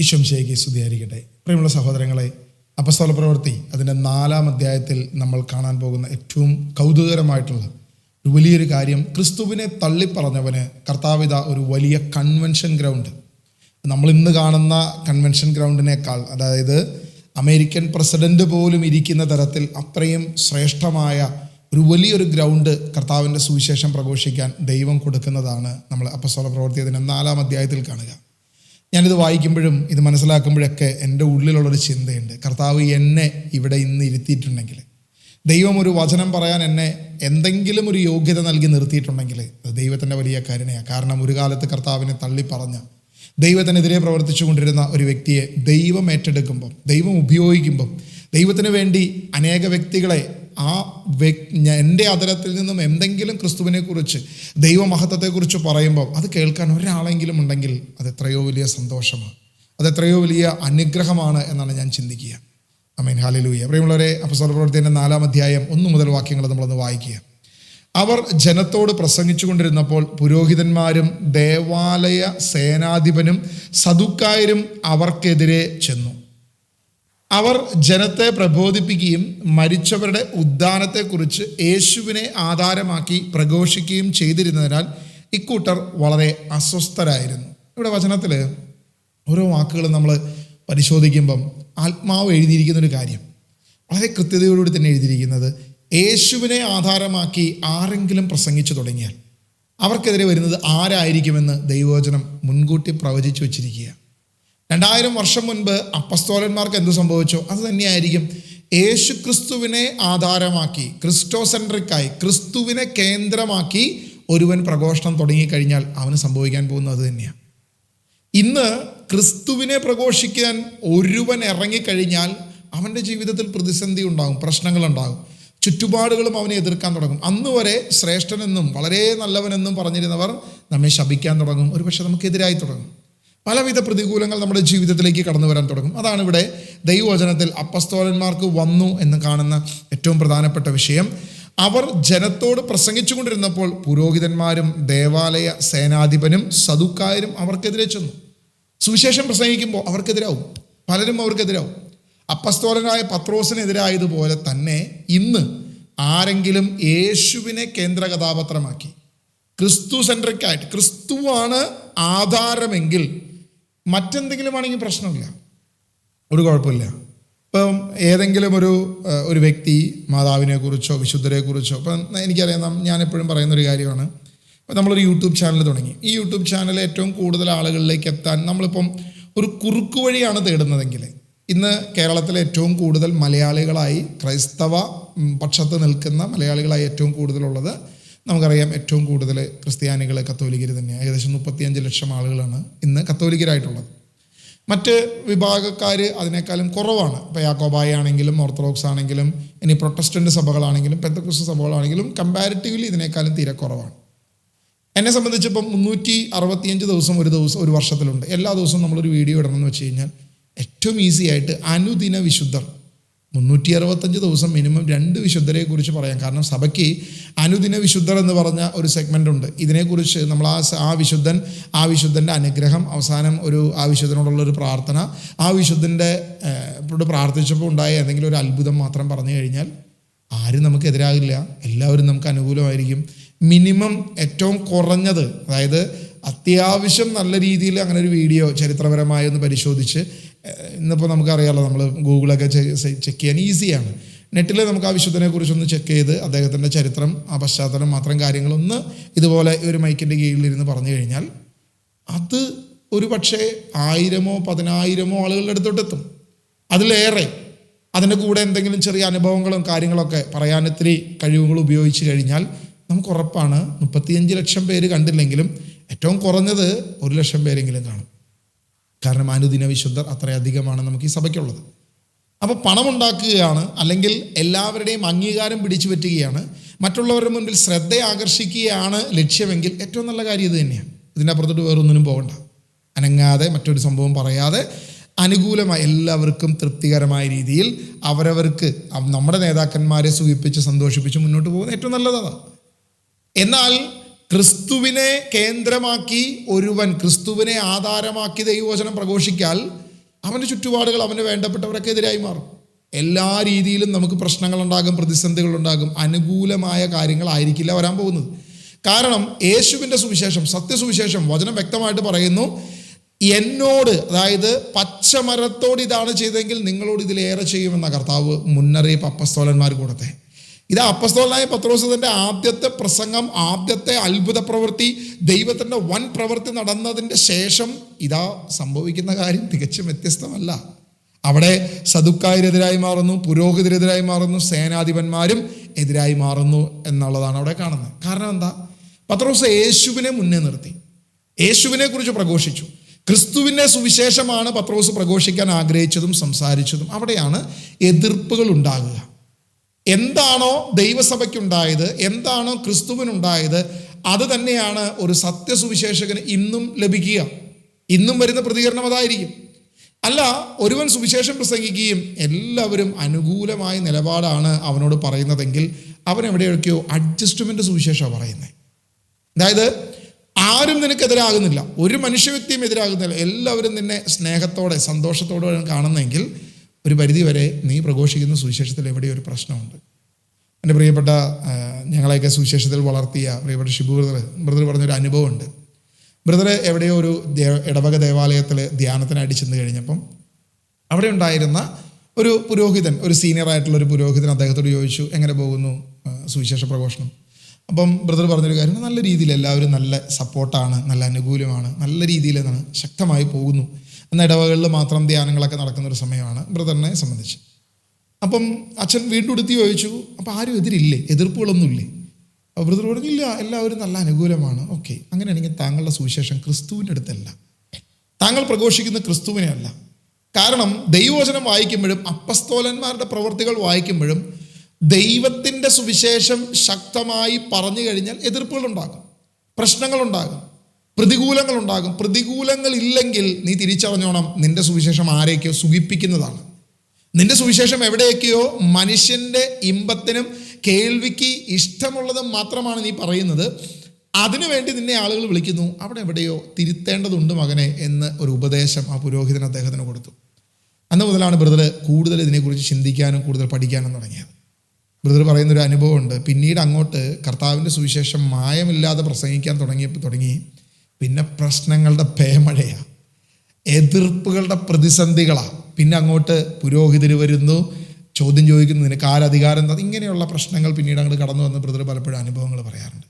ഈശോമിശിഹായ്ക്ക് സ്തുതിയായിരിക്കട്ടെ. പ്രിയമുള്ള സഹോദരങ്ങളെ, അപ്പസ്തോല പ്രവൃത്തി അതിൻ്റെ 4-ാം അധ്യായത്തിൽ നമ്മൾ കാണാൻ പോകുന്ന ഏറ്റവും കൗതുകകരമായിട്ടുള്ള ഒരു വലിയൊരു കാര്യം, ക്രിസ്തുവിനെ തള്ളിപ്പറഞ്ഞവന് കർത്താവിത ഒരു വലിയ കൺവെൻഷൻ ഗ്രൗണ്ട്, നമ്മൾ ഇന്ന് കാണുന്ന കൺവെൻഷൻ ഗ്രൗണ്ടിനേക്കാൾ, അതായത് അമേരിക്കൻ പ്രസിഡന്റ് പോലും ഇരിക്കുന്ന തരത്തിൽ അത്രയും ശ്രേഷ്ഠമായ ഒരു വലിയൊരു ഗ്രൗണ്ട് കർത്താവിൻ്റെ സുവിശേഷം പ്രഘോഷിക്കാൻ ദൈവം കൊടുക്കുന്നതാണ് നമ്മൾ അപ്പസ്തോല പ്രവൃത്തി അതിൻ്റെ 4-ാം അധ്യായത്തിൽ കാണുക. ഞാനിത് വായിക്കുമ്പോഴും ഇത് മനസ്സിലാക്കുമ്പോഴൊക്കെ എൻ്റെ ഉള്ളിലുള്ളൊരു ചിന്തയുണ്ട്. കർത്താവ് എന്നെ ഇവിടെ ഇന്ന് ഇരുത്തിയിട്ടുണ്ടെങ്കിൽ, ദൈവം ഒരു വചനം പറയാൻ എന്നെ എന്തെങ്കിലും ഒരു യോഗ്യത നൽകി നിർത്തിയിട്ടുണ്ടെങ്കിൽ അത് ദൈവത്തിൻ്റെ വലിയ കരുണയാണ്. കാരണം ഒരു കാലത്ത് കർത്താവിനെ തള്ളിപ്പറഞ്ഞ, ദൈവത്തിനെതിരെ പ്രവർത്തിച്ചു കൊണ്ടിരുന്ന ഒരു വ്യക്തിയെ ദൈവം ഏറ്റെടുക്കുമ്പം, ദൈവം ഉപയോഗിക്കുമ്പം, ദൈവത്തിന് വേണ്ടി അനേക വ്യക്തികളെ എൻ്റെ അതരത്തിൽ നിന്നും എന്തെങ്കിലും ക്രിസ്തുവിനെക്കുറിച്ച്, ദൈവമഹത്വത്തെക്കുറിച്ച് പറയുമ്പോൾ അത് കേൾക്കാൻ ഒരാളെങ്കിലും ഉണ്ടെങ്കിൽ അത് എത്രയോ വലിയ സന്തോഷമാണ്, അത് എത്രയോ വലിയ അനുഗ്രഹമാണ് എന്നാണ് ഞാൻ ചിന്തിക്കുക. ആമേൻ, ഹല്ലേലൂയ. പ്രിയമുള്ളവരെ, അപ്പസ്തോല പ്രവൃത്തിയുടെ 4-ാം അധ്യായം 1 മുതൽ വാക്യങ്ങൾ നമ്മളൊന്ന് വായിക്കുക. അവർ ജനത്തോട് പ്രസംഗിച്ചു കൊണ്ടിരുന്നപ്പോൾ പുരോഹിതന്മാരും ദേവാലയ സേനാധിപനും സദുക്കായരും അവർക്കെതിരെ ചെന്നു. അവർ ജനത്തെ പ്രബോധിപ്പിക്കുകയും മരിച്ചവരുടെ ഉദ്ധാനത്തെക്കുറിച്ച് യേശുവിനെ ആധാരമാക്കി പ്രഘോഷിക്കുകയും ചെയ്തിരുന്നതിനാൽ ഇക്കൂട്ടർ വളരെ അസ്വസ്ഥരായിരുന്നു. ഇവിടെ വചനത്തിൽ ഓരോ വാക്കുകളും നമ്മൾ പരിശോധിക്കുമ്പം ആത്മാവ് എഴുതിയിരിക്കുന്നൊരു കാര്യം വളരെ കൃത്യതയോടുകൂടി തന്നെ എഴുതിയിരിക്കുന്നത്, യേശുവിനെ ആധാരമാക്കി ആരെങ്കിലും പ്രസംഗിച്ചു തുടങ്ങിയാൽ അവർക്കെതിരെ വരുന്നത് ആരായിരിക്കുമെന്ന് ദൈവവചനം മുൻകൂട്ടി പ്രവചിച്ചു വച്ചിരിക്കുക. 2000 വർഷം മുൻപ് അപ്പസ്തോലന്മാർക്ക് എന്ത് സംഭവിച്ചോ അത് തന്നെയായിരിക്കും യേശു ക്രിസ്തുവിനെ ആധാരമാക്കി, ക്രിസ്റ്റോസെൻട്രിക്കായി, ക്രിസ്തുവിനെ കേന്ദ്രമാക്കി ഒരുവൻ പ്രഘോഷണം തുടങ്ങിക്കഴിഞ്ഞാൽ അവന് സംഭവിക്കാൻ പോകുന്നത് അത് തന്നെയാണ്. ഇന്ന് ക്രിസ്തുവിനെ പ്രഘോഷിക്കാൻ ഒരുവൻ ഇറങ്ങിക്കഴിഞ്ഞാൽ അവൻ്റെ ജീവിതത്തിൽ പ്രതിസന്ധി ഉണ്ടാകും, പ്രശ്നങ്ങളുണ്ടാകും, ചുറ്റുപാടുകളും അവനെ എതിർക്കാൻ തുടങ്ങും. അന്ന് വരെ ശ്രേഷ്ഠനെന്നും വളരെ നല്ലവനെന്നും പറഞ്ഞിരുന്നവർ നമ്മെ ശപിക്കാൻ തുടങ്ങും, ഒരുപക്ഷെ നമുക്കെതിരായി തുടങ്ങും. പലവിധ പ്രതികൂലങ്ങൾ നമ്മുടെ ജീവിതത്തിലേക്ക് കടന്നു വരാൻ തുടങ്ങും. അതാണ് ഇവിടെ ദൈവവചനത്തിൽ അപ്പസ്തോലന്മാർക്ക് വന്നു എന്ന് കാണുന്ന ഏറ്റവും പ്രധാനപ്പെട്ട വിഷയം. അവർ ജനത്തോട് പ്രസംഗിച്ചു കൊണ്ടിരുന്നപ്പോൾ പുരോഹിതന്മാരും ദേവാലയ സേനാധിപനും സദുക്കായരും അവർക്കെതിരെ ചെന്നു. സുവിശേഷം പ്രസംഗിക്കുമ്പോൾ അവർക്കെതിരാവും, പലരും അവർക്കെതിരാവും. അപ്പസ്തോലനായ പത്രോസിനെതിരായതുപോലെ തന്നെ ഇന്ന് ആരെങ്കിലും യേശുവിനെ കേന്ദ്ര കഥാപാത്രമാക്കി ക്രിസ്തു സെൻട്രിക്കായിട്ട്, ക്രിസ്തുവാണ് ആധാരമെങ്കിൽ മറ്റെന്തെങ്കിലും ആണെങ്കിൽ പ്രശ്നമില്ല, ഒരു കുഴപ്പമില്ല. ഇപ്പം ഏതെങ്കിലും ഒരു വ്യക്തി മാതാവിനെ കുറിച്ചോ വിശുദ്ധരെ കുറിച്ചോ, ഇപ്പം എനിക്കറിയാം, ഞാനെപ്പോഴും പറയുന്നൊരു കാര്യമാണ്, ഇപ്പം നമ്മളൊരു യൂട്യൂബ് ചാനൽ തുടങ്ങി. ഈ യൂട്യൂബ് ചാനൽ ഏറ്റവും കൂടുതൽ ആളുകളിലേക്ക് എത്താൻ നമ്മളിപ്പം ഒരു കുറുക്കു വഴിയാണ് തേടുന്നതെങ്കിൽ, ഇന്ന് കേരളത്തിലെ ഏറ്റവും കൂടുതൽ മലയാളികളായി, ക്രൈസ്തവ പക്ഷത്ത് നിൽക്കുന്ന മലയാളികളായി ഏറ്റവും കൂടുതലുള്ളത് നമുക്കറിയാം. ഏറ്റവും കൂടുതൽ ക്രിസ്ത്യാനികൾ, കത്തോലിക്കർ തന്നെയാണ്. ഏകദേശം 35 ലക്ഷം ആളുകളാണ് ഇന്ന് കത്തോലിക്കരായിട്ടുള്ളത്. മറ്റ് വിഭാഗക്കാർ അതിനേക്കാളും കുറവാണ്. ഇപ്പോൾ യാക്കോബായ ആണെങ്കിലും, ഓർത്തഡോക്സ് ആണെങ്കിലും, ഇനി പ്രൊട്ടസ്റ്റന്റ് സഭകളാണെങ്കിലും, പെന്തക്കോസ്ത് സഭകളാണെങ്കിലും കമ്പാരിറ്റീവ്ലി ഇതിനേക്കാളും തീരെ കുറവാണ്. എന്നെ സംബന്ധിച്ചിപ്പം 365 ദിവസം ഒരു വർഷത്തിലുണ്ട്. എല്ലാ ദിവസവും നമ്മളൊരു വീഡിയോ ഇടണമെന്ന് വെച്ച് കഴിഞ്ഞാൽ ഏറ്റവും ഈസി ആയിട്ട് അനുദിന വിശുദ്ധർ 365 ദിവസം മിനിമം 2 വിശുദ്ധരെ കുറിച്ച് പറയാം. കാരണം സഭയ്ക്ക് അനുദിന വിശുദ്ധർ എന്ന് പറഞ്ഞ ഒരു സെഗ്മെൻ്റ് ഉണ്ട്. ഇതിനെക്കുറിച്ച് നമ്മൾ ആ വിശുദ്ധൻ്റെ അനുഗ്രഹം, അവസാനം ആ വിശുദ്ധനോടുള്ളൊരു പ്രാർത്ഥന, ആ വിശുദ്ധൻ്റെ പ്രാർത്ഥിച്ചപ്പോൾ ഉണ്ടായ എന്തെങ്കിലും ഒരു അത്ഭുതം മാത്രം പറഞ്ഞു കഴിഞ്ഞാൽ ആരും നമുക്ക് എതിരാകില്ല, എല്ലാവരും നമുക്ക് അനുകൂലമായിരിക്കും. മിനിമം ഏറ്റവും കുറഞ്ഞത്, അതായത് അത്യാവശ്യം നല്ല രീതിയിൽ അങ്ങനെ ഒരു വീഡിയോ ചരിത്രപരമായി ഒന്ന് പരിശോധിച്ച്, ഇന്നിപ്പോൾ നമുക്കറിയാമല്ലോ, നമ്മൾ ഗൂഗിളൊക്കെ ചെക്ക് ചെയ്യാൻ ഈസിയാണ്. നെറ്റിൽ നമുക്ക് ആ വിശുദ്ധനെക്കുറിച്ചൊന്ന് ചെക്ക് ചെയ്ത് അദ്ദേഹത്തിൻ്റെ ചരിത്രം, ആ പശ്ചാത്തലം മാത്രം കാര്യങ്ങളൊന്ന് ഇതുപോലെ ഒരു മൈക്കിൻ്റെ കീഴിലിരുന്ന് പറഞ്ഞു കഴിഞ്ഞാൽ അത് ഒരു പക്ഷേ 1000-ഓ 10,000-ഓ ആളുകളുടെ അടുത്തോട്ടെത്തും, അതിലേറെ. അതിൻ്റെ കൂടെ എന്തെങ്കിലും ചെറിയ അനുഭവങ്ങളും കാര്യങ്ങളൊക്കെ പറയാൻ ഇത്തിരി കഴിവുകൾ ഉപയോഗിച്ച് കഴിഞ്ഞാൽ നമുക്ക് ഉറപ്പാണ് 35 ലക്ഷം പേര് കണ്ടില്ലെങ്കിലും ഏറ്റവും കുറഞ്ഞത് 1 ലക്ഷം പേരെങ്കിലും കാണും. കാരണം അനുദിന വിശുദ്ധർ അത്രയധികമാണ് നമുക്ക് ഈ സഭയ്ക്കുള്ളത്. അപ്പോൾ പണം ഉണ്ടാക്കുകയാണ്, അല്ലെങ്കിൽ എല്ലാവരുടെയും അംഗീകാരം പിടിച്ചു പറ്റുകയാണ്, മറ്റുള്ളവരുടെ മുൻപിൽ ശ്രദ്ധ ആകർഷിക്കുകയാണ് ലക്ഷ്യമെങ്കിൽ ഏറ്റവും നല്ല കാര്യം ഇത് തന്നെയാണ്. ഇതിൻ്റെ അപ്പുറത്തോട്ട് വേറൊന്നിനും പോകണ്ട. അനങ്ങാതെ, മറ്റൊരു സംഭവം പറയാതെ, അനുകൂലമായി എല്ലാവർക്കും തൃപ്തികരമായ രീതിയിൽ അവരവർക്ക് നമ്മുടെ നേതാക്കന്മാരെ സൂചിപ്പിച്ച് സന്തോഷിപ്പിച്ച് മുന്നോട്ട് പോകുന്നത് ഏറ്റവും നല്ലതാണ്. എന്നാൽ ക്രിസ്തുവിനെ കേന്ദ്രമാക്കി ഒരുവൻ, ക്രിസ്തുവിനെ ആധാരമാക്കി ദൈവവചനം പ്രഘോഷിക്കാൽ അവൻ്റെ ചുറ്റുപാടുകൾ, അവന് വേണ്ടപ്പെട്ടവരൊക്കെ എതിരായി മാറും. എല്ലാ രീതിയിലും നമുക്ക് പ്രശ്നങ്ങളുണ്ടാകും, പ്രതിസന്ധികളുണ്ടാകും. അനുകൂലമായ കാര്യങ്ങളായിരിക്കില്ല വരാൻ പോകുന്നത്. കാരണം യേശുവിൻ്റെ സുവിശേഷം, സത്യസുവിശേഷം, വചനം വ്യക്തമായിട്ട് പറയുന്നു, എന്നോട്, അതായത് പച്ചമരത്തോട് ഇതാണ് ചെയ്തെങ്കിൽ നിങ്ങളോട് ഇതിലേറെ ചെയ്യുമെന്ന കർത്താവ് മുന്നറിയിപ്പ് അപ്പസ്തോലന്മാർ കൊടുത്തേ. ഇത് അപ്പസ്തോലനായ പത്രോസ് തൻ്റെ ആദ്യത്തെ പ്രസംഗം, ആദ്യത്തെ അത്ഭുത പ്രവൃത്തി, ദൈവത്തിൻ്റെ വൻ പ്രവൃത്തി നടന്നതിൻ്റെ ശേഷം ഇതാ സംഭവിക്കുന്ന കാര്യം തികച്ചും വ്യത്യസ്തമല്ല. അവിടെ സദുക്കായരെതിരായി മാറുന്നു, പുരോഹിതരെതിരായി മാറുന്നു, സേനാധിപന്മാരും എതിരായി മാറുന്നു എന്നുള്ളതാണ് അവിടെ കാണുന്നത്. കാരണം എന്താ? പത്രോസ് യേശുവിനെ മുന്നേ നിർത്തി, യേശുവിനെ കുറിച്ച് പ്രഘോഷിച്ചു. ക്രിസ്തുവിൻ്റെ സുവിശേഷമാണ് പത്രോസ് പ്രഘോഷിക്കാൻ ആഗ്രഹിച്ചതും സംസാരിച്ചതും. അവിടെയാണ് എതിർപ്പുകൾ ഉണ്ടാകുക. എന്താണോ ദൈവസഭയ്ക്കുണ്ടായത്, എന്താണോ ക്രിസ്തുവിനുണ്ടായത്, അത് തന്നെയാണ് ഒരു സത്യസുവിശേഷകന് ഇന്നും ലഭിക്കുക. ഇന്നും വരുന്ന പ്രതികരണം അതായിരിക്കും. അല്ല, ഒരുവൻ സുവിശേഷം പ്രസംഗിക്കുകയും എല്ലാവരും അനുകൂലമായ നിലപാടാണ് അവനോട് പറയുന്നതെങ്കിൽ അവൻ എവിടെയൊക്കെയോ അഡ്ജസ്റ്റ്മെന്റ് സുവിശേഷമാണ് പറയുന്നത്. അതായത് ആരും നിനക്കെതിരാകുന്നില്ല, ഒരു മനുഷ്യ വ്യക്തിയും എതിരാകുന്നില്ല, എല്ലാവരും നിന്നെ സ്നേഹത്തോടെ സന്തോഷത്തോടെ കാണുന്നെങ്കിൽ ഒരു പരിധിവരെ നീ പ്രഘോഷിക്കുന്ന സുവിശേഷത്തിൽ എവിടെയോ ഒരു പ്രശ്നമുണ്ട്. എൻ്റെ പ്രിയപ്പെട്ട ഞങ്ങളെയൊക്കെ സുവിശേഷത്തിൽ വളർത്തിയ പ്രിയപ്പെട്ട ഷിബു ബ്രദർ പറഞ്ഞൊരു അനുഭവമുണ്ട്. ബ്രദർ എവിടെയോ ഒരു ഇടവക ദേവാലയത്തിൽ ധ്യാനത്തിനായിട്ട് ചെന്ന് കഴിഞ്ഞപ്പം അവിടെ ഉണ്ടായിരുന്ന ഒരു പുരോഹിതൻ, ഒരു സീനിയറായിട്ടുള്ള ഒരു പുരോഹിതൻ അദ്ദേഹത്തോട് ചോദിച്ചു, എങ്ങനെ പോകുന്നു സുവിശേഷ പ്രഘോഷണം? അപ്പം ബ്രദർ പറഞ്ഞൊരു കാര്യം, നല്ല രീതിയിൽ എല്ലാവരും നല്ല സപ്പോർട്ടാണ്, നല്ല അനുകൂലമാണ്, നല്ല രീതിയിൽ ശക്തമായി പോകുന്നു. എന്ന ഇടവകളിൽ മാത്രം ധ്യാനങ്ങളൊക്കെ നടക്കുന്ന ഒരു സമയമാണ് ബ്രദറിനെ സംബന്ധിച്ച്. അപ്പം അച്ഛൻ വീണ്ടും എടുത്ത് ചോദിച്ചു, അപ്പം ആരും എതിരില്ലേ, എതിർപ്പുകളൊന്നുമില്ലേ? അപ്പോൾ ബ്രദർ പറഞ്ഞില്ല, എല്ലാവരും നല്ല അനുകൂലമാണ്. ഓക്കെ, അങ്ങനെയാണെങ്കിൽ താങ്കളുടെ സുവിശേഷം ക്രിസ്തുവിൻ്റെ അടുത്തല്ല, താങ്കൾ പ്രഘോഷിക്കുന്ന ക്രിസ്തുവിനെ അല്ല. കാരണം ദൈവവചനം വായിക്കുമ്പോഴും അപ്പസ്തോലന്മാരുടെ പ്രവൃത്തികൾ വായിക്കുമ്പോഴും ദൈവത്തിൻ്റെ സുവിശേഷം ശക്തമായി പറഞ്ഞു കഴിഞ്ഞാൽ എതിർപ്പുകളുണ്ടാകും, പ്രശ്നങ്ങളുണ്ടാകും, പ്രതികൂലങ്ങളുണ്ടാകും. പ്രതികൂലങ്ങൾ ഇല്ലെങ്കിൽ നീ തിരിച്ചറിഞ്ഞോണം, നിന്റെ സുവിശേഷം ആരെയൊക്കെയോ സുഖിപ്പിക്കുന്നതാണ്. നിന്റെ സുവിശേഷം എവിടെയൊക്കെയോ മനുഷ്യൻ്റെ ഇമ്പത്തിനും കേൾവിക്ക് ഇഷ്ടമുള്ളതും മാത്രമാണ് നീ പറയുന്നത്. അതിനുവേണ്ടി നിന്നെ ആളുകൾ വിളിക്കുന്നു. അവിടെ എവിടെയോ തിരുത്തേണ്ടതുണ്ട് മകനെ എന്ന് ഒരു ഉപദേശം ആ പുരോഹിതൻ അദ്ദേഹത്തിന് കൊടുത്തു. അന്ന് മുതലാണ് ബ്രദർ കൂടുതൽ ഇതിനെക്കുറിച്ച് ചിന്തിക്കാനും കൂടുതൽ പഠിക്കാനും തുടങ്ങിയത്. ബ്രദർ പറയുന്നൊരു അനുഭവമുണ്ട്. പിന്നീട് അങ്ങോട്ട് കർത്താവിൻ്റെ സുവിശേഷം മായമില്ലാതെ പ്രസംഗിക്കാൻ തുടങ്ങി പിന്നെ പ്രശ്നങ്ങളുടെ പേമഴയാണ്, എതിർപ്പുകളുടെ പ്രതിസന്ധികളാണ്. പിന്നെ അങ്ങോട്ട് പുരോഹിതർ വരുന്നു, ചോദ്യം ചോദിക്കുന്നു, നിനക്ക് ആരധികാരം എന്താ? ഇങ്ങനെയുള്ള പ്രശ്നങ്ങൾ പിന്നീട് അങ്ങോട്ട് കടന്നു വന്ന് ബ്രദർ പലപ്പോഴും അനുഭവങ്ങൾ പറയാറുണ്ട്.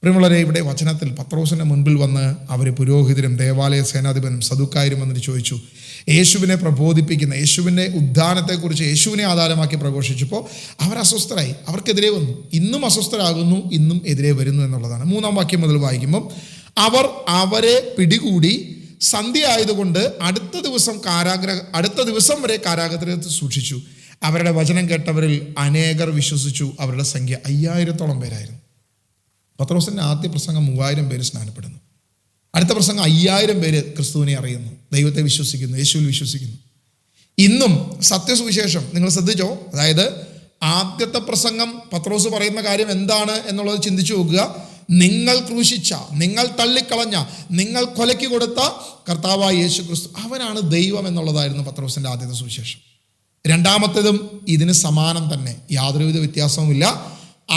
പ്രിയമുള്ളവരെ, ഇവിടെ വചനത്തിൽ പത്രോസിൻ്റെ മുൻപിൽ വന്ന് അവർ പുരോഹിതരും ദേവാലയ സേനാധിപനും സദുക്കായരും വന്നിട്ട് ചോദിച്ചു, യേശുവിനെ പ്രബോധിപ്പിക്കുന്ന, യേശുവിൻ്റെ ഉദ്ധാനത്തെക്കുറിച്ച് യേശുവിനെ ആധാരമാക്കി പ്രഘോഷിച്ചപ്പോൾ അവർ അസ്വസ്ഥരായി, അവർക്കെതിരെ വന്നു. ഇന്നും അസ്വസ്ഥരാകുന്നു, ഇന്നും എതിരെ വരുന്നു എന്നുള്ളതാണ്. 3-ാം വാക്യം മുതൽ വായിക്കുമ്പം, അവർ അവരെ പിടികൂടി സന്ധ്യ ആയതുകൊണ്ട് അടുത്ത ദിവസം വരെ കാരാഗൃഹത്തിൽ സൂക്ഷിച്ചു. അവരുടെ വചനം കേട്ടവരിൽ അനേകർ വിശ്വസിച്ചു. അവരുടെ സംഖ്യ 5000-ഓളം പേരായിരുന്നു. പത്രോസിൻ്റെ ആദ്യ പ്രസംഗം 3000 പേര് സ്നാനപ്പെടുന്നു. അടുത്ത പ്രസംഗം 5000 പേര് ക്രിസ്തുവിനെ അറിയുന്നു, ദൈവത്തെ വിശ്വസിക്കുന്നു, യേശുവിൽ വിശ്വസിക്കുന്നു. ഇന്നും സത്യസുവിശേഷം നിങ്ങൾ ശ്രദ്ധിച്ചോ? അതായത് ആദ്യത്തെ പ്രസംഗം പത്രോസ് പറയുന്ന കാര്യം എന്താണ് എന്നുള്ളത് ചിന്തിച്ചു നോക്കുക. നിങ്ങൾ ക്രൂശിച്ച, നിങ്ങൾ തള്ളിക്കളഞ്ഞ, നിങ്ങൾ കൊലയ്ക്ക് കൊടുത്ത കർത്താവായ യേശു ക്രിസ്തു, അവനാണ് ദൈവം എന്നുള്ളതായിരുന്നു പത്രോസിൻ്റെ ആദ്യത്തെ സുവിശേഷം. രണ്ടാമത്തേതും ഇതിന് സമാനം തന്നെ, യാതൊരുവിധ വ്യത്യാസവുമില്ല.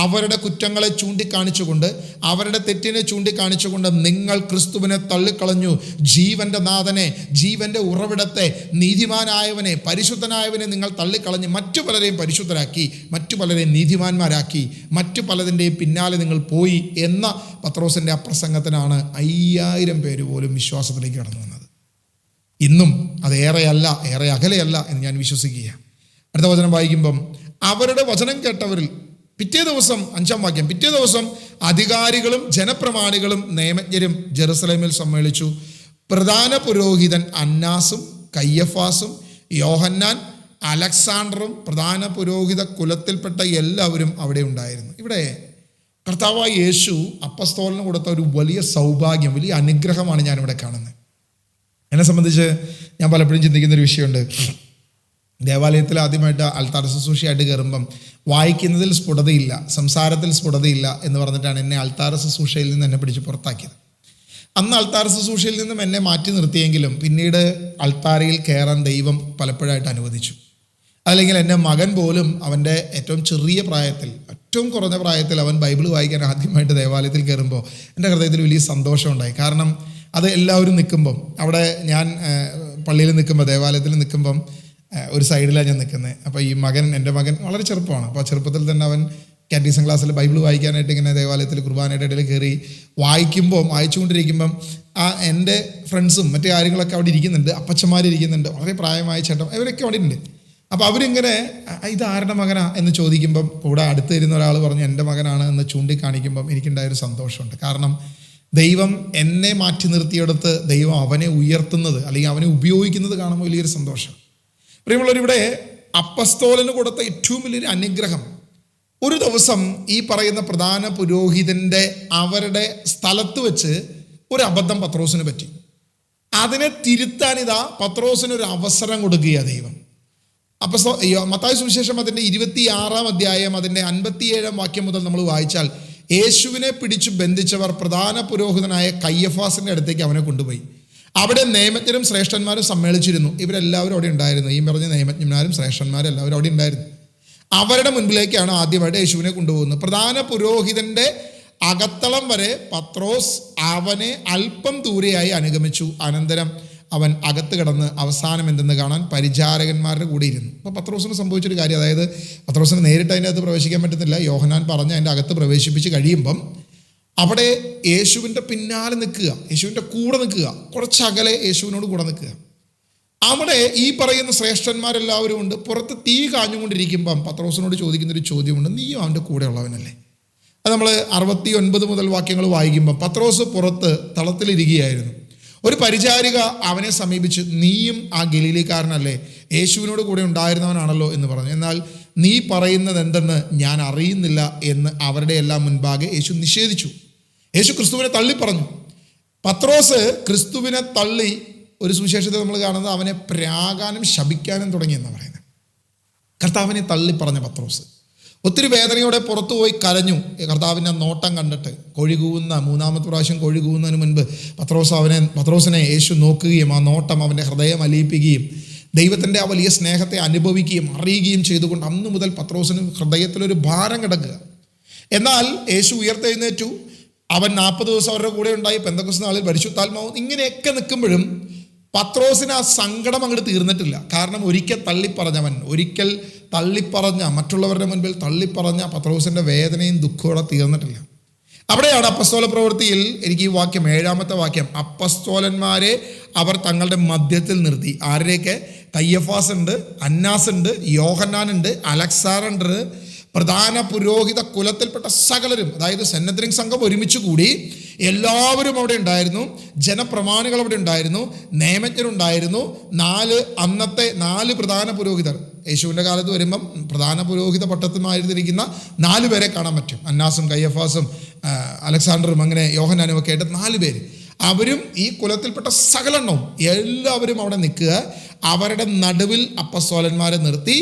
അവരുടെ കുറ്റങ്ങളെ ചൂണ്ടിക്കാണിച്ചുകൊണ്ട്, അവരുടെ തെറ്റിനെ ചൂണ്ടിക്കാണിച്ചുകൊണ്ട്, നിങ്ങൾ ക്രിസ്തുവിനെ തള്ളിക്കളഞ്ഞു, ജീവന്റെ നാഥനെ, ജീവന്റെ ഉറവിടത്തെ, നീതിമാനായവനെ, പരിശുദ്ധനായവനെ നിങ്ങൾ തള്ളിക്കളഞ്ഞ് മറ്റു പലരെയും പരിശുദ്ധരാക്കി, മറ്റു പലരെയും നീതിമാന്മാരാക്കി, മറ്റു പലതിൻ്റെയും പിന്നാലെ നിങ്ങൾ പോയി എന്ന പത്രോസിൻ്റെ ആ പ്രസംഗത്തിനാണ് 5000 പേര് പോലും വിശ്വാസത്തിലേക്ക് കടന്നു വന്നത്. ഇന്നും അത് ഏറെ അകലെയല്ല എന്ന് ഞാൻ വിശ്വസിക്കുകയാണ്. അടുത്ത വചനം വായിക്കുമ്പം, അവരുടെ വചനം കേട്ടവരിൽ പിറ്റേ ദിവസം 5-ാം വാക്യം, പിറ്റേ ദിവസം അധികാരികളും ജനപ്രമാണികളും നിയമജ്ഞരും ജെറുസലേമിൽ സമ്മേളിച്ചു. പ്രധാന പുരോഹിതൻ അന്നാസും കയ്യഫാസും യോഹന്നാൻ അലക്സാണ്ടറും പ്രധാന പുരോഹിത കുലത്തിൽപ്പെട്ട എല്ലാവരും അവിടെ ഉണ്ടായിരുന്നു. ഇവിടെ കർത്താവായ യേശു അപ്പസ്തോലന് കൊടുത്ത ഒരു വലിയ സൗഭാഗ്യം, വലിയ അനുഗ്രഹമാണ് ഞാനിവിടെ കാണുന്നത്. എന്നെ സംബന്ധിച്ച് ഞാൻ പലപ്പോഴും ചിന്തിക്കുന്നൊരു വിഷയമുണ്ട്. ദേവാലയത്തിൽ ആദ്യമായിട്ട് അൾത്താർ ശുശ്രൂഷയായിട്ട് കയറുമ്പം വായിക്കുന്നതിൽ സ്ഫുടതയില്ല, സംസാരത്തിൽ സ്ഫുടതയില്ല എന്ന് പറഞ്ഞിട്ടാണ് എന്നെ അൾത്താർ ശുശ്രൂഷയിൽ നിന്ന് എന്നെ പിടിച്ച് പുറത്താക്കിയത്. അന്ന് അൾത്താര ശുശ്രൂഷയിൽ നിന്നും എന്നെ മാറ്റി നിർത്തിയെങ്കിലും പിന്നീട് അൾത്താരയിൽ കയറാൻ ദൈവം പലപ്പോഴായിട്ട് അനുവദിച്ചു. അല്ലെങ്കിൽ എൻ്റെ മകൻ പോലും അവൻ്റെ ഏറ്റവും ചെറിയ പ്രായത്തിൽ, ഏറ്റവും കുറഞ്ഞ പ്രായത്തിൽ അവൻ ബൈബിൾ വായിക്കാൻ ആദ്യമായിട്ട് ദേവാലയത്തിൽ കയറുമ്പോൾ എൻ്റെ ഹൃദയത്തിൽ വലിയ സന്തോഷമുണ്ടായി. കാരണം അത് എല്ലാവരും നിൽക്കുമ്പം, അവിടെ ഞാൻ പള്ളിയിൽ നിൽക്കുമ്പോൾ, ദേവാലയത്തിൽ നിൽക്കുമ്പം ഒരു സൈഡിലാണ് ഞാൻ നിൽക്കുന്നത്. അപ്പോൾ ഈ എൻ്റെ മകൻ വളരെ ചെറുപ്പമാണ്. അപ്പോൾ ചെറുപ്പത്തിൽ തന്നെ അവൻ കാറ്റീസം ക്ലാസ്സിൽ ബൈബിൾ വായിക്കാനായിട്ട് ഇങ്ങനെ ദേവാലയത്തിൽ കുർബാനയുടെ ഇടയിൽ കയറി വായിച്ചുകൊണ്ടിരിക്കുമ്പം എൻ്റെ ഫ്രണ്ട്സും മറ്റു കാര്യങ്ങളൊക്കെ അവിടെ ഇരിക്കുന്നുണ്ട്, അപ്പച്ചന്മാരിരിക്കുന്നുണ്ട്, വളരെ പ്രായമായ ചേട്ടൻ, ഇവരൊക്കെ അവിടെ ഉണ്ട്. അപ്പോൾ അവരിങ്ങനെ ഇത് ആരുടെ മകനാ എന്ന് ചോദിക്കുമ്പം കൂടെ അടുത്ത് ഇരുന്ന ഒരാൾ പറഞ്ഞു എൻ്റെ മകനാണ് എന്ന് ചൂണ്ടിക്കാണിക്കുമ്പം എനിക്കുണ്ടായൊരു സന്തോഷമുണ്ട്. കാരണം ദൈവം എന്നെ മാറ്റി നിർത്തിയെടുത്ത് ദൈവം അവനെ ഉയർത്തുന്നത് അല്ലെങ്കിൽ അവനെ ഉപയോഗിക്കുന്നത് കാണുമ്പോൾ വലിയൊരു സന്തോഷം. പ്രിയമുള്ളവരിവിടെ അപ്പസ്തോലന് കൊടുത്ത ഏറ്റവും വലിയൊരു അനുഗ്രഹം, ഒരു ദിവസം ഈ പറയുന്ന പ്രധാന പുരോഹിതൻ്റെ അവരുടെ സ്ഥലത്ത് വെച്ച് ഒരു അബദ്ധം പത്രോസിന് പറ്റി. അതിനെ തിരുത്താനിതാ പത്രോസിന് ഒരു അവസരം കൊടുക്കുക ദൈവം. മത്തായി സുവിശേഷം അതിൻ്റെ 26-ാം അധ്യായം അതിൻ്റെ 57-ാം വാക്യം മുതൽ നമ്മൾ വായിച്ചാൽ, യേശുവിനെ പിടിച്ചു ബന്ധിച്ചവർ പ്രധാന പുരോഹിതനായ കയ്യഫാസിൻ്റെ അടുത്തേക്ക് അവനെ കൊണ്ടുപോയി. അവിടെ നിയമജ്ഞരും ശ്രേഷ്ഠന്മാരും സമ്മേളിച്ചിരുന്നു. ഇവരെല്ലാവരും അവിടെ ഉണ്ടായിരുന്നു. ഈ പറഞ്ഞ നിയമജ്ഞന്മാരും ശ്രേഷ്ഠന്മാരും എല്ലാവരും അവിടെ ഉണ്ടായിരുന്നു. അവരുടെ മുൻപിലേക്കാണ് ആദ്യമായിട്ട് യേശുവിനെ കൊണ്ടുപോകുന്നത്. പ്രധാന പുരോഹിതന്റെ അകത്തളം വരെ പത്രോസ് അവനെ അല്പം ദൂരെയായി അനുഗമിച്ചു. അനന്തരം അവൻ അകത്ത് കിടന്ന് അവസാനം എന്തെന്ന് കാണാൻ പരിചാരകന്മാരുടെ കൂടെ ഇരുന്നു. അപ്പോൾ പത്രോസിന് സംഭവിച്ചൊരു കാര്യം, അതായത് പത്രോസിന് നേരിട്ട് അതിൻ്റെ അകത്ത് പ്രവേശിക്കാൻ പറ്റുന്നില്ല. യോഹന്നാൻ പറഞ്ഞ് അതിൻ്റെ അകത്ത് പ്രവേശിപ്പിച്ച് കഴിയുമ്പം അവിടെ യേശുവിൻ്റെ പിന്നാലെ നിൽക്കുക, യേശുവിൻ്റെ കൂടെ നിൽക്കുക, കുറച്ചകലെ യേശുവിനോട് കൂടെ നിൽക്കുക. അവിടെ ഈ പറയുന്ന ശ്രേഷ്ഠന്മാരെല്ലാവരും ഉണ്ട്. പുറത്ത് തീ കാഞ്ഞുകൊണ്ടിരിക്കുമ്പം പത്രോസിനോട് ചോദിക്കുന്നൊരു ചോദ്യമുണ്ട്, നീയും അവൻ്റെ കൂടെ ഉള്ളവനല്ലേ? അത് നമ്മൾ 69 മുതൽ വാക്യങ്ങൾ വായിക്കുമ്പം പത്രോസ് പുറത്ത് തളത്തിലിരിക്കുകയായിരുന്നു. ഒരു പരിചാരിക അവനെ സമീപിച്ച്, നീയും ആ ഗലീലിക്കാരനല്ലേ, യേശുവിനോട് കൂടെ ഉണ്ടായിരുന്നവനാണല്ലോ എന്ന് പറഞ്ഞു. എന്നാൽ നീ പറയുന്നത് എന്തെന്ന് ഞാൻ അറിയുന്നില്ല എന്ന് അവരുടെ എല്ലാം മുൻപാകെ യേശു നിഷേധിച്ചു. യേശു ക്രിസ്തുവിനെ തള്ളി പറഞ്ഞു. പത്രോസ് ക്രിസ്തുവിനെ തള്ളി, ഒരു സുവിശേഷത്തിൽ നമ്മൾ കാണുന്നത് അവനെ പ്രാകാനും ശപിക്കാനും തുടങ്ങിയെന്ന് പറയുന്നത്. കർത്താവിനെ തള്ളി പറഞ്ഞ പത്രോസ് ഒത്തിരി വേദനയോടെ പുറത്തുപോയി കരഞ്ഞു. കർത്താവിൻ്റെ നോട്ടം കണ്ടിട്ട് മൂന്നാമത്തെ പ്രാവശ്യം കോഴി കൂവുന്നതിന് മുൻപ് പത്രോസിനെ യേശു നോക്കുകയും ആ നോട്ടം അവൻ്റെ ഹൃദയം അലിയിപ്പിക്കുകയും ദൈവത്തിൻ്റെ ആ വലിയ സ്നേഹത്തെ അനുഭവിക്കുകയും അറിയുകയും ചെയ്തുകൊണ്ട് അന്നു മുതൽ പത്രോസിന് ഹൃദയത്തിലൊരു ഭാരം കിടക്കുക. എന്നാൽ യേശു ഉയർത്തെഴുന്നേറ്റു. അവൻ 40 ദിവസം അവരുടെ കൂടെ ഉണ്ടായി. പെന്തക്കോസ്ത് നാളിൽ പരിശുദ്ധാത്മാവ്. ഇങ്ങനെയൊക്കെ നിൽക്കുമ്പോഴും പത്രോസിന് ആ സങ്കടം അങ്ങോട്ട് തീർന്നിട്ടില്ല. കാരണം ഒരിക്കൽ തള്ളിപ്പറഞ്ഞ മറ്റുള്ളവരുടെ മുൻപിൽ തള്ളിപ്പറഞ്ഞ പത്രോസിൻ്റെ വേദനയും ദുഃഖവും തീർന്നിട്ടില്ല. അവിടെയാണ് അപ്പസ്തോല പ്രവൃത്തിയിൽ എനിക്ക് ഈ വാക്യം, 7-ാമത്തെ വാക്യം, അപ്പസ്തോലന്മാരെ അവർ തങ്ങളുടെ മധ്യത്തിൽ നിർത്തി. ആരുടെയൊക്കെ? കയ്യഫാസ് ഉണ്ട്, അന്നാസ് ഉണ്ട്, യോഹന്നാൻ ഉണ്ട്, അലക്സാണ്ടർ, പ്രധാന പുരോഹിത കുലത്തിൽപ്പെട്ട സകലരും, അതായത് സന്നദ്രിംഗ് സംഘം ഒരുമിച്ച് കൂടി. എല്ലാവരും അവിടെ ഉണ്ടായിരുന്നു. ജനപ്രമാണികൾ അവിടെ ഉണ്ടായിരുന്നു, നിയമജ്ഞരുണ്ടായിരുന്നു. അന്നത്തെ 4 പ്രധാന പുരോഹിതർ. യേശുവിൻ്റെ കാലത്ത് വരുമ്പം പ്രധാന പുരോഹിത പട്ടത്തുമായിരുന്നിരിക്കുന്ന 4 പേരെ കാണാൻ പറ്റും. അന്നാസും കയ്യഫാസും അലക്സാണ്ടറും അങ്ങനെ യോഹന്നാനും ഒക്കെ ആയിട്ട് 4 പേര്. അവരും ഈ കുലത്തിൽപ്പെട്ട സകലെണ്ണവും എല്ലാവരും അവിടെ നിൽക്കുക. അവരുടെ നടുവിൽ അപ്പസ്തോലന്മാരെ നിർത്തി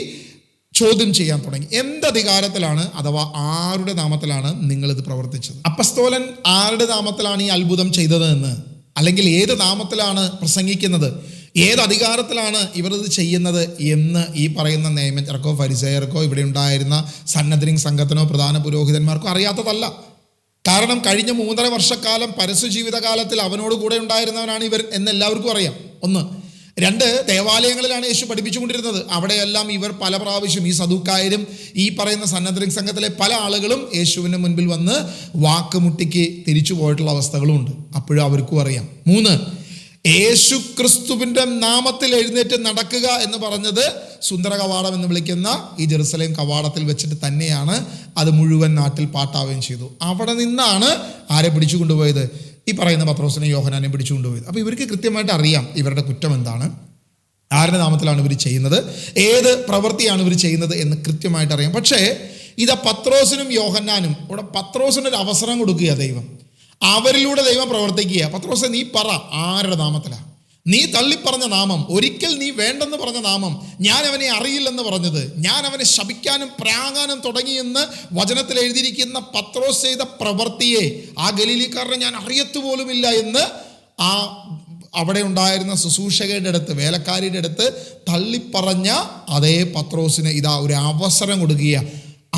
ചോദ്യം ചെയ്യാൻ തുടങ്ങി. എന്തധികാരത്തിലാണ്, അഥവാ ആരുടെ നാമത്തിലാണ് നിങ്ങളിത് പ്രവർത്തിച്ചത്? അപ്പസ്തോലൻ ആരുടെ നാമത്തിലാണ് ഈ അത്ഭുതം ചെയ്തതെന്ന്, അല്ലെങ്കിൽ ഏത് നാമത്തിലാണ് പ്രസംഗിക്കുന്നത്, ഏത് അധികാരത്തിലാണ് ഇവർ ഇത് ചെയ്യുന്നത് എന്ന് ഈ പറയുന്ന നിയമജ്ഞർക്കോ ഫരിസേയർക്കോ ഇവിടെ ഉണ്ടായിരുന്ന സന്നദ്രിംഗ് സംഘത്തിനോ പ്രധാന പുരോഹിതന്മാർക്കോ അറിയാത്തതല്ല. കാരണം കഴിഞ്ഞ 3.5 വർഷക്കാലം പരസ്യ ജീവിതകാലത്തിൽ അവനോട് കൂടെ ഉണ്ടായിരുന്നവനാണ് ഇവർ എന്ന് എല്ലാവർക്കും അറിയാം. 1. 2, ദേവാലയങ്ങളിലാണ് യേശു പഠിപ്പിച്ചുകൊണ്ടിരുന്നത്. അവിടെയെല്ലാം ഇവർ പല പ്രാവശ്യം, ഈ സദൂക്കായരും ഈ പറയുന്ന സന്നദ്രിംഗ് സംഘത്തിലെ പല ആളുകളും യേശുവിൻ്റെ മുൻപിൽ വന്ന് വാക്കുമുട്ടിക്ക് തിരിച്ചു പോയിട്ടുള്ള അവസ്ഥകളും ഉണ്ട്. അപ്പോഴും അവർക്കും അറിയാം. 3, യേശു ക്രിസ്തുവിൻ്റെ നാമത്തിൽ എഴുന്നേറ്റ് നടക്കുക എന്ന് പറഞ്ഞത് സുന്ദര കവാടം എന്ന് വിളിക്കുന്ന ഈ ജെറുസലേം കവാടത്തിൽ വെച്ചിട്ട് തന്നെയാണ്. അത് മുഴുവൻ നാട്ടിൽ പാട്ടാവുകയും ചെയ്തു. അവിടെ നിന്നാണ് ആരെ പിടിച്ചു കൊണ്ടുപോയത്? ഈ പറയുന്ന പത്രോസിനെ യോഹന്നാനെ പിടിച്ചു കൊണ്ടുപോയത്. അപ്പോൾ ഇവർക്ക് കൃത്യമായിട്ട് അറിയാം ഇവരുടെ കുറ്റം എന്താണ്, ആരുടെ നാമത്തിലാണ് ഇവർ ചെയ്യുന്നത്, ഏത് പ്രവൃത്തിയാണ് ഇവർ ചെയ്യുന്നത് എന്ന് കൃത്യമായിട്ട് അറിയാം. പക്ഷേ ഇത് പത്രോസിനും യോഹന്നാനും ഇവിടെ പത്രോസിനൊരു അവസരം കൊടുക്കുക ദൈവം. അവരിലൂടെ ദൈവം പ്രവർത്തിക്കുക. പത്രോസെ, നീ പറ, ആരുടെ നാമത്തിലാണ്? നീ തള്ളിപ്പറഞ്ഞ നാമം, ഒരിക്കൽ നീ വേണ്ടെന്ന് പറഞ്ഞ നാമം, ഞാൻ അവനെ അറിയില്ലെന്ന് പറഞ്ഞത്, ഞാൻ അവനെ ശപിക്കാനും പ്രാകാനും തുടങ്ങിയെന്ന് വചനത്തിൽ എഴുതിയിരിക്കുന്ന പത്രോസ് ചെയ്ത പ്രവൃത്തിയെ, ആ ഗലീലിക്കാരനെ ഞാൻ അറിയത്തുപോലുമില്ല എന്ന് ആ അവിടെ ഉണ്ടായിരുന്ന ശുശ്രൂഷകരുടെ അടുത്ത്, വേലക്കാരിയുടെ അടുത്ത് തള്ളിപ്പറഞ്ഞ അതേ പത്രോസിന് ഇതാ ഒരു അവസരം കൊടുക്കുക.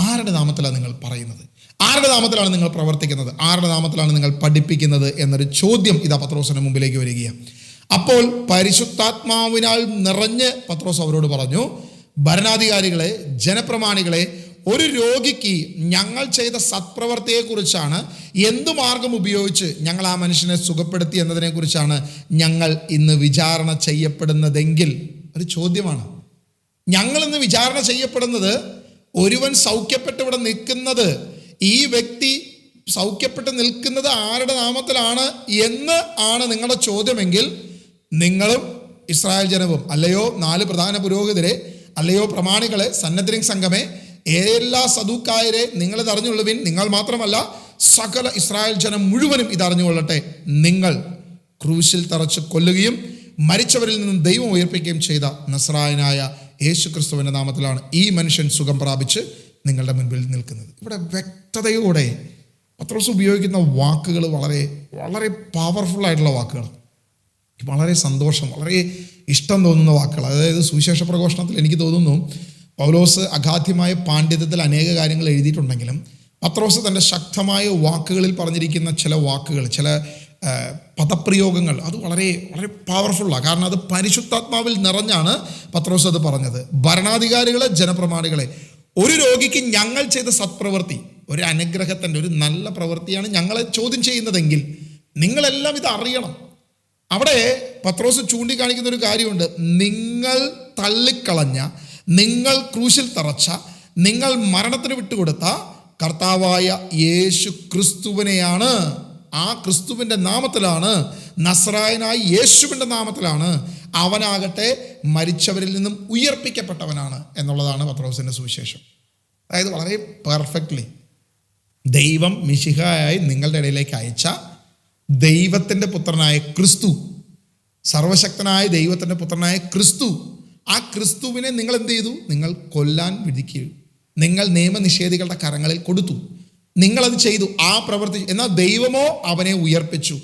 ആരുടെ നാമത്തിലാണ് നിങ്ങൾ പറയുന്നത്? ആരുടെ നാമത്തിലാണ് നിങ്ങൾ പ്രവർത്തിക്കുന്നത്? ആരുടെ നാമത്തിലാണ് നിങ്ങൾ പഠിപ്പിക്കുന്നത് എന്നൊരു ചോദ്യം ഇതാ പത്രോസിന് മുമ്പിലേക്ക് വരികയാണ്. അപ്പോൾ പരിശുദ്ധാത്മാവിനാൽ നിറഞ്ഞ് പത്രോസ് അവരോട് പറഞ്ഞു, ഭരണാധികാരികളെ, ജനപ്രമാണികളെ, ഒരു രോഗിക്ക് ഞങ്ങൾ ചെയ്ത സത്പ്രവർത്തിയെക്കുറിച്ചാണ്, എന്തു മാർഗം ഉപയോഗിച്ച് ഞങ്ങൾ ആ മനുഷ്യനെ സുഖപ്പെടുത്തി എന്നതിനെക്കുറിച്ചാണ് ഞങ്ങൾ ഇന്ന് വിചാരണ ചെയ്യപ്പെടുന്നതെങ്കിൽ. ഒരു ചോദ്യമാണ്. ഞങ്ങൾ ഇന്ന് വിചാരണ ചെയ്യപ്പെടുന്നത് ഒരുവൻ സൗഖ്യപ്പെട്ട് ഇവിടെ നിൽക്കുന്നത്, ഈ വ്യക്തി സൗഖ്യപ്പെട്ട് നിൽക്കുന്നത് ആരുടെ നാമത്തിലാണ് എന്ന് ആണ് നിങ്ങളുടെ ചോദ്യമെങ്കിൽ, നിങ്ങളും ഇസ്രായേൽ ജനവും, അല്ലയോ 4 പ്രധാന പുരോഹിതരെ, അല്ലയോ പ്രമാണികളെ, സന്നദ്ധിംഗ് സംഘമേ, എല്ലാ സദൂക്കായരെ, നിങ്ങളിത് അറിഞ്ഞുകൊള്ളുവിൻ. നിങ്ങൾ മാത്രമല്ല, സകല ഇസ്രായേൽ ജനം മുഴുവനും ഇതറിഞ്ഞുകൊള്ളട്ടെ. നിങ്ങൾ ക്രൂശിൽ തറച്ച് കൊല്ലുകയും മരിച്ചവരിൽ നിന്നും ദൈവം ഉയർപ്പിക്കുകയും ചെയ്ത നസ്രായനായ യേശു ക്രിസ്തുവിൻ്റെ നാമത്തിലാണ് ഈ മനുഷ്യൻ സുഖം പ്രാപിച്ച് നിങ്ങളുടെ മുൻപിൽ നിൽക്കുന്നത്. ഇവിടെ വ്യക്തതയോടെ പത്രോസ് ഉപയോഗിക്കുന്ന വാക്കുകൾ വളരെ വളരെ പവർഫുള്ളായിട്ടുള്ള വാക്കുകൾ, വളരെ സന്തോഷം, വളരെ ഇഷ്ടം തോന്നുന്ന വാക്കുകൾ. അതായത് സുവിശേഷ പ്രഘോഷണത്തിൽ എനിക്ക് തോന്നുന്നു പൗലോസ് അഗാധ്യമായ പാണ്ഡിത്യത്തിൽ അനേക കാര്യങ്ങൾ എഴുതിയിട്ടുണ്ടെങ്കിലും പത്രോസ് തൻ്റെ ശക്തമായ വാക്കുകളിൽ പറഞ്ഞിരിക്കുന്ന ചില വാക്കുകൾ, ചില പദപ്രയോഗങ്ങൾ, അത് വളരെ വളരെ പവർഫുള്ളാണ്. കാരണം അത് പരിശുദ്ധാത്മാവിൽ നിറഞ്ഞാണ് പത്രോസ് അത് പറഞ്ഞത്. ഭരണാധികാരികളെ, ജനപ്രമാണികളെ, ഒരു രോഗിക്ക് ഞങ്ങൾ ചെയ്ത സത്പ്രവൃത്തി, ഒരു അനുഗ്രഹത്തിൻ്റെ ഒരു നല്ല പ്രവൃത്തിയാണ് ഞങ്ങളെ ചോദ്യം ചെയ്യുന്നതെങ്കിൽ നിങ്ങളെല്ലാം ഇത് അറിയണം. അവിടെ പത്രോസ് ചൂണ്ടിക്കാണിക്കുന്ന ഒരു കാര്യമുണ്ട്. നിങ്ങൾ തള്ളിക്കളഞ്ഞ, നിങ്ങൾ ക്രൂശിൽ തറച്ച, നിങ്ങൾ മരണത്തിന് വിട്ടുകൊടുത്ത കർത്താവായ യേശു ക്രിസ്തുവിനെയാണ്, ആ ക്രിസ്തുവിൻ്റെ നാമത്തിലാണ്, നസ്രായനായ യേശുവിൻ്റെ നാമത്തിലാണ്, അവനാകട്ടെ മരിച്ചവരിൽ നിന്നും ഉയർപ്പിക്കപ്പെട്ടവനാണ് എന്നുള്ളതാണ് പത്രോസിൻ്റെ സുവിശേഷം. അതായത് വളരെ പെർഫെക്റ്റ്ലി ദൈവം മിശിഹായായി നിങ്ങളുടെ ഇടയിലേക്ക് അയച്ച ദൈവത്തിൻ്റെ പുത്രനായ ക്രിസ്തു, സർവശക്തനായ ദൈവത്തിൻ്റെ പുത്രനായ ക്രിസ്തു, ആ ക്രിസ്തുവിനെ നിങ്ങൾ എന്ത് ചെയ്തു? നിങ്ങൾ കൊല്ലാൻ വിധിക്കുകയും നിങ്ങൾ നിയമനിഷേധികളുടെ കരങ്ങളിൽ കൊടുത്തു. നിങ്ങളത് ചെയ്തു, ആ പ്രവർത്തി. എന്നാൽ ദൈവമോ അവനെ ഉയർപ്പിച്ചു.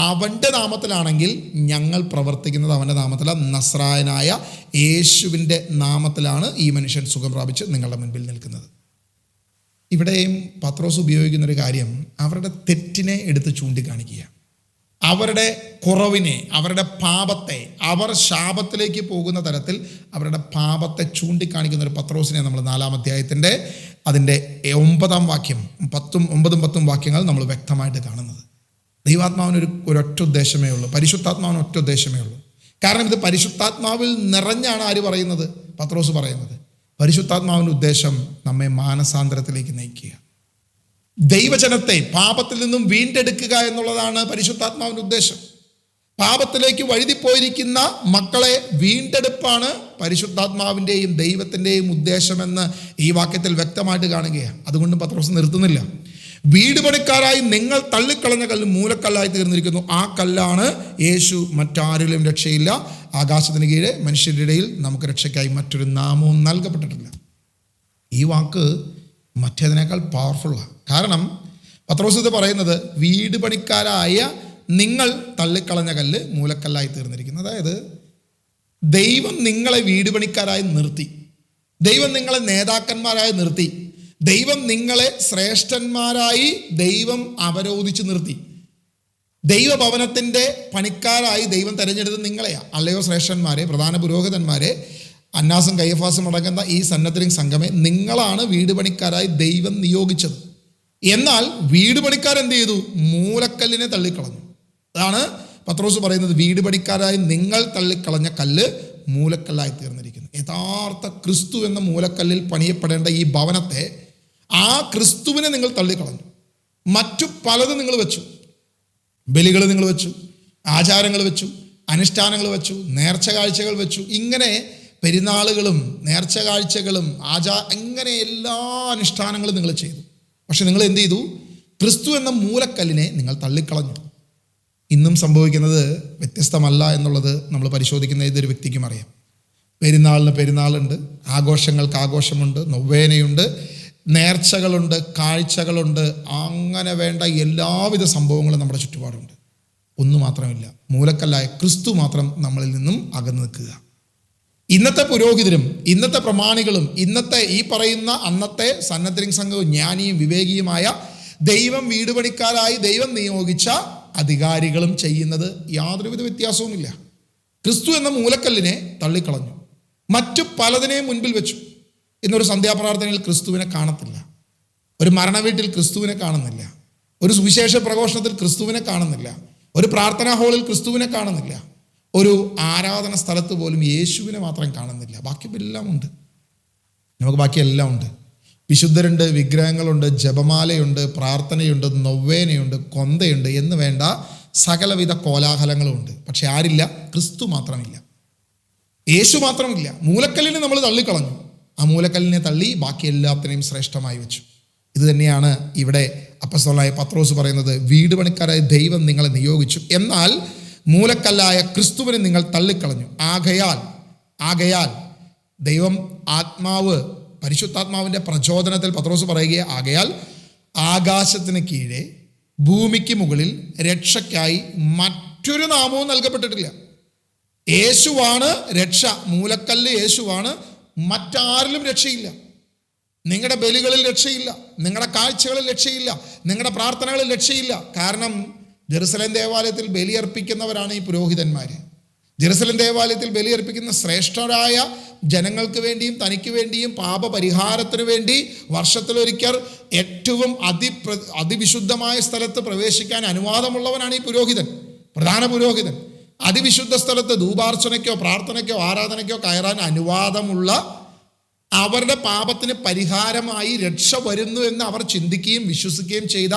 അവൻ്റെ നാമത്തിലാണെങ്കിൽ ഞങ്ങൾ പ്രവർത്തിക്കുന്നത് അവൻ്റെ നാമത്തിലാണ്, നസ്രായനായ യേശുവിൻ്റെ നാമത്തിലാണ് ഈ മനുഷ്യൻ സുഖം പ്രാപിച്ച് നിങ്ങളുടെ മുൻപിൽ നിൽക്കുന്നത്. ഇവിടെയും പത്രോസ് ഉപയോഗിക്കുന്നൊരു കാര്യം അവരുടെ തെറ്റിനെ എടുത്ത് ചൂണ്ടിക്കാണിക്കുക, അവരുടെ കുറവിനെ, അവരുടെ പാപത്തെ, അവർ ശാപത്തിലേക്ക് പോകുന്ന തരത്തിൽ അവരുടെ പാപത്തെ ചൂണ്ടിക്കാണിക്കുന്ന ഒരു പത്രോസിനെ നമ്മൾ 4-ാം അധ്യായത്തിൻ്റെ അതിൻ്റെ 9-ാം വാക്യം, 10ഉം 9-ഉം വാക്യങ്ങൾ നമ്മൾ വ്യക്തമായിട്ട് കാണുന്നത്. ദൈവാത്മാവിന് ഒരൊറ്റ ഉദ്ദേശമേ ഉള്ളൂ, പരിശുദ്ധാത്മാവിന് ഒറ്റ ഉദ്ദേശമേ ഉള്ളൂ. കാരണം ഇത് പരിശുദ്ധാത്മാവിൽ നിറഞ്ഞാണ് ആര് പറയുന്നത്? പത്രോസ് പറയുന്നത്. പരിശുദ്ധാത്മാവിൻ്റെ ഉദ്ദേശം നമ്മെ മാനസാന്തരത്തിലേക്ക് നയിക്കുക, ദൈവജനത്തെ പാപത്തിൽ നിന്നും വീണ്ടെടുക്കുക എന്നുള്ളതാണ് പരിശുദ്ധാത്മാവിൻ്റെ ഉദ്ദേശം. പാപത്തിലേക്ക് വഴുതിപ്പോയിരിക്കുന്ന മക്കളെ വീണ്ടെടുപ്പാണ് പരിശുദ്ധാത്മാവിൻ്റെയും ദൈവത്തിൻ്റെയും ഉദ്ദേശമെന്ന് ഈ വാക്യത്തിൽ വ്യക്തമായിട്ട് കാണുകയാണ്. അതുകൊണ്ട് പത്രോസ് നിർത്തുന്നില്ല. വീട് പണിക്കാരായി നിങ്ങൾ തള്ളിക്കളഞ്ഞ കല്ല് മൂലക്കല്ലായി തീർന്നിരിക്കുന്നു, ആ കല്ലാണ് യേശു, മറ്റാരിലും രക്ഷയില്ല. ആകാശത്തിന് കീഴെ മനുഷ്യരുടെ ഇടയിൽ നമുക്ക് രക്ഷയ്ക്കായി മറ്റൊരു നാമവും നൽകപ്പെട്ടിട്ടില്ല. ഈ വാക്ക് മറ്റേതിനേക്കാൾ പവർഫുള്ളാണ്. കാരണം പത്രോസ് ഇത് പറയുന്നത് വീട് പണിക്കാരായ നിങ്ങൾ തള്ളിക്കളഞ്ഞ കല്ല് മൂലക്കല്ലായി തീർന്നിരിക്കുന്നു. അതായത് ദൈവം നിങ്ങളെ വീട് പണിക്കാരായി നിർത്തി, ദൈവം നിങ്ങളെ നേതാക്കന്മാരായി നിർത്തി, ദൈവം നിങ്ങളെ ശ്രേഷ്ഠന്മാരായി ദൈവം അവരോധിച്ച് നിർത്തി. ദൈവഭവനത്തിൻ്റെ പണിക്കാരായി ദൈവം തിരഞ്ഞെടുത്തത് നിങ്ങളെയാണ്. അല്ലയോ ശ്രേഷ്ഠന്മാരെ, പ്രധാന പുരോഹിതന്മാരെ, അന്നാസും കയ്യഫാസും അടങ്ങുന്ന ഈ സന്നദ്ധിംഗ് സംഘമേ, നിങ്ങളാണ് വീട് പണിക്കാരായി ദൈവം നിയോഗിച്ചത്. എന്നാൽ വീട് പണിക്കാരെന്ത് ചെയ്തു? മൂലക്കല്ലിനെ തള്ളിക്കളഞ്ഞു. അതാണ് പത്രോസ് പറയുന്നത്, വീട് പണിക്കാരായി നിങ്ങൾ തള്ളിക്കളഞ്ഞ കല്ല് മൂലക്കല്ലായി തീർന്നിരിക്കുന്നു. യഥാർത്ഥ ക്രിസ്തു എന്ന മൂലക്കല്ലിൽ പണിയപ്പെടേണ്ട ഈ ഭവനത്തെ, ആ ക്രിസ്തുവിനെ നിങ്ങൾ തള്ളിക്കളഞ്ഞു. മറ്റു പലതും നിങ്ങൾ വെച്ചു. ബലികൾ നിങ്ങൾ വെച്ചു, ആചാരങ്ങൾ വെച്ചു, അനുഷ്ഠാനങ്ങൾ വെച്ചു, നേർച്ച കാഴ്ചകൾ വെച്ചു. ഇങ്ങനെ പെരുന്നാളുകളും നേർച്ച കാഴ്ചകളും ഇങ്ങനെ എല്ലാ അനുഷ്ഠാനങ്ങളും നിങ്ങൾ ചെയ്തു. പക്ഷെ നിങ്ങൾ എന്ത് ചെയ്തു? ക്രിസ്തു എന്ന മൂലക്കല്ലിനെ നിങ്ങൾ തള്ളിക്കളഞ്ഞു. ഇന്നും സംഭവിക്കുന്നത് വ്യത്യസ്തമല്ല എന്നുള്ളത് നമ്മൾ പരിശോധിക്കുന്ന ഏതൊരു വ്യക്തിക്കും അറിയാം. പെരുന്നാളിന് പെരുന്നാളുണ്ട്, ആഘോഷങ്ങൾക്ക് ആഘോഷമുണ്ട്, നൊവേനയുണ്ട്, നേർച്ചകളുണ്ട്, കാഴ്ചകളുണ്ട്, അങ്ങനെ വേണ്ട എല്ലാവിധ സംഭവങ്ങളും നമ്മുടെ ചുറ്റുപാടുണ്ട്. ഒന്നു മാത്രമില്ല, മൂലക്കല്ലായ ക്രിസ്തു മാത്രം നമ്മളിൽ നിന്നും അകന്നു നിൽക്കുക. ഇന്നത്തെ പുരോഹിതരും ഇന്നത്തെ പ്രമാണികളും ഇന്നത്തെ ഈ പറയുന്ന അന്നത്തെ സന്നദ്ധ സംഘവും ജ്ഞാനിയും വിവേകിയുമായ ദൈവം വീടുപണിക്കാരായി ദൈവം നിയോഗിച്ച അധികാരികളും ചെയ്യുന്നത് യാതൊരുവിധ വ്യത്യാസവുമില്ല. ക്രിസ്തു എന്ന മൂലക്കല്ലിനെ തള്ളിക്കളഞ്ഞു, മറ്റു പലതിനെയും മുൻപിൽ വെച്ചു. ഇന്നൊരു സന്ധ്യാപ്രാർത്ഥനയിൽ ക്രിസ്തുവിനെ കാണത്തില്ല, ഒരു മരണവീട്ടിൽ ക്രിസ്തുവിനെ കാണുന്നില്ല, ഒരു സുവിശേഷ പ്രഘോഷണത്തിൽ ക്രിസ്തുവിനെ കാണുന്നില്ല, ഒരു പ്രാർത്ഥനാ ഹാളിൽ ക്രിസ്തുവിനെ കാണുന്നില്ല, ഒരു ആരാധന സ്ഥലത്ത് പോലും യേശുവിനെ മാത്രം കാണുന്നില്ല. ബാക്കി എല്ലാം ഉണ്ട്, നമുക്ക് ബാക്കിയെല്ലാം ഉണ്ട്. വിശുദ്ധരുണ്ട്, വിഗ്രഹങ്ങളുണ്ട്, ജപമാലയുണ്ട്, പ്രാർത്ഥനയുണ്ട്, നൊവേനയുണ്ട്, കൊന്തയുണ്ട് എന്ന് വേണ്ട സകലവിധ കോലാഹലങ്ങളും ഉണ്ട്. പക്ഷെ ആരില്ല? ക്രിസ്തു മാത്രമില്ല, യേശു മാത്രമില്ല. മൂലക്കല്ലിനെ നമ്മൾ തള്ളിക്കളഞ്ഞു, ആ മൂലക്കല്ലിനെ തള്ളി ബാക്കി എല്ലാത്തിനെയും ശ്രേഷ്ഠമായി വെച്ചു. ഇത് തന്നെയാണ് ഇവിടെ അപ്പോസ്തലനായ പത്രോസ് പറയുന്നത്, വീട് പണിക്കാരായ ദൈവം നിങ്ങളെ നിയോഗിച്ചു, എന്നാൽ മൂലക്കല്ലായ ക്രിസ്തുവിനെ നിങ്ങൾ തള്ളിക്കളഞ്ഞു. ആകയാൽ ദൈവം ആത്മാവ്, പരിശുദ്ധാത്മാവിൻ്റെ പ്രചോദനത്തിൽ പത്രോസ് പറയുക, ആകയാൽ ആകാശത്തിന് കീഴെ ഭൂമിക്ക് മുകളിൽ രക്ഷയ്ക്കായി മറ്റൊരു നാമവും നൽകപ്പെട്ടിട്ടില്ല. യേശുവാണ് രക്ഷ, മൂലക്കല്ല് യേശുവാണ്, മറ്റാരിലും രക്ഷയില്ല. നിങ്ങളുടെ ബലികളിൽ രക്ഷയില്ല, നിങ്ങളുടെ കാഴ്ചകളിൽ രക്ഷയില്ല, നിങ്ങളുടെ പ്രാർത്ഥനകളിൽ രക്ഷയില്ല. കാരണം ജെറുസലേം ദേവാലയത്തിൽ ബലിയർപ്പിക്കുന്നവരാണ് ഈ പുരോഹിതന്മാർ. ജെറുസലേം ദേവാലയത്തിൽ ബലിയർപ്പിക്കുന്ന ശ്രേഷ്ഠരായ ജനങ്ങൾക്ക് വേണ്ടിയും തനിക്ക് വേണ്ടിയും പാപപരിഹാരത്തിന് വേണ്ടി വർഷത്തിലൊരിക്കൽ ഏറ്റവും അതിവിശുദ്ധമായ സ്ഥലത്ത് പ്രവേശിക്കാൻ അനുവാദമുള്ളവനാണ് ഈ പുരോഹിതൻ, പ്രധാന പുരോഹിതൻ. അതിവിശുദ്ധ സ്ഥലത്ത് ധൂപാർച്ചനയ്ക്കോ പ്രാർത്ഥനയ്ക്കോ ആരാധനയ്ക്കോ കയറാൻ അനുവാദമുള്ള, അവരുടെ പാപത്തിന് പരിഹാരമായി രക്ഷ വരുന്നു എന്ന് അവർ ചിന്തിക്കുകയും വിശ്വസിക്കുകയും ചെയ്ത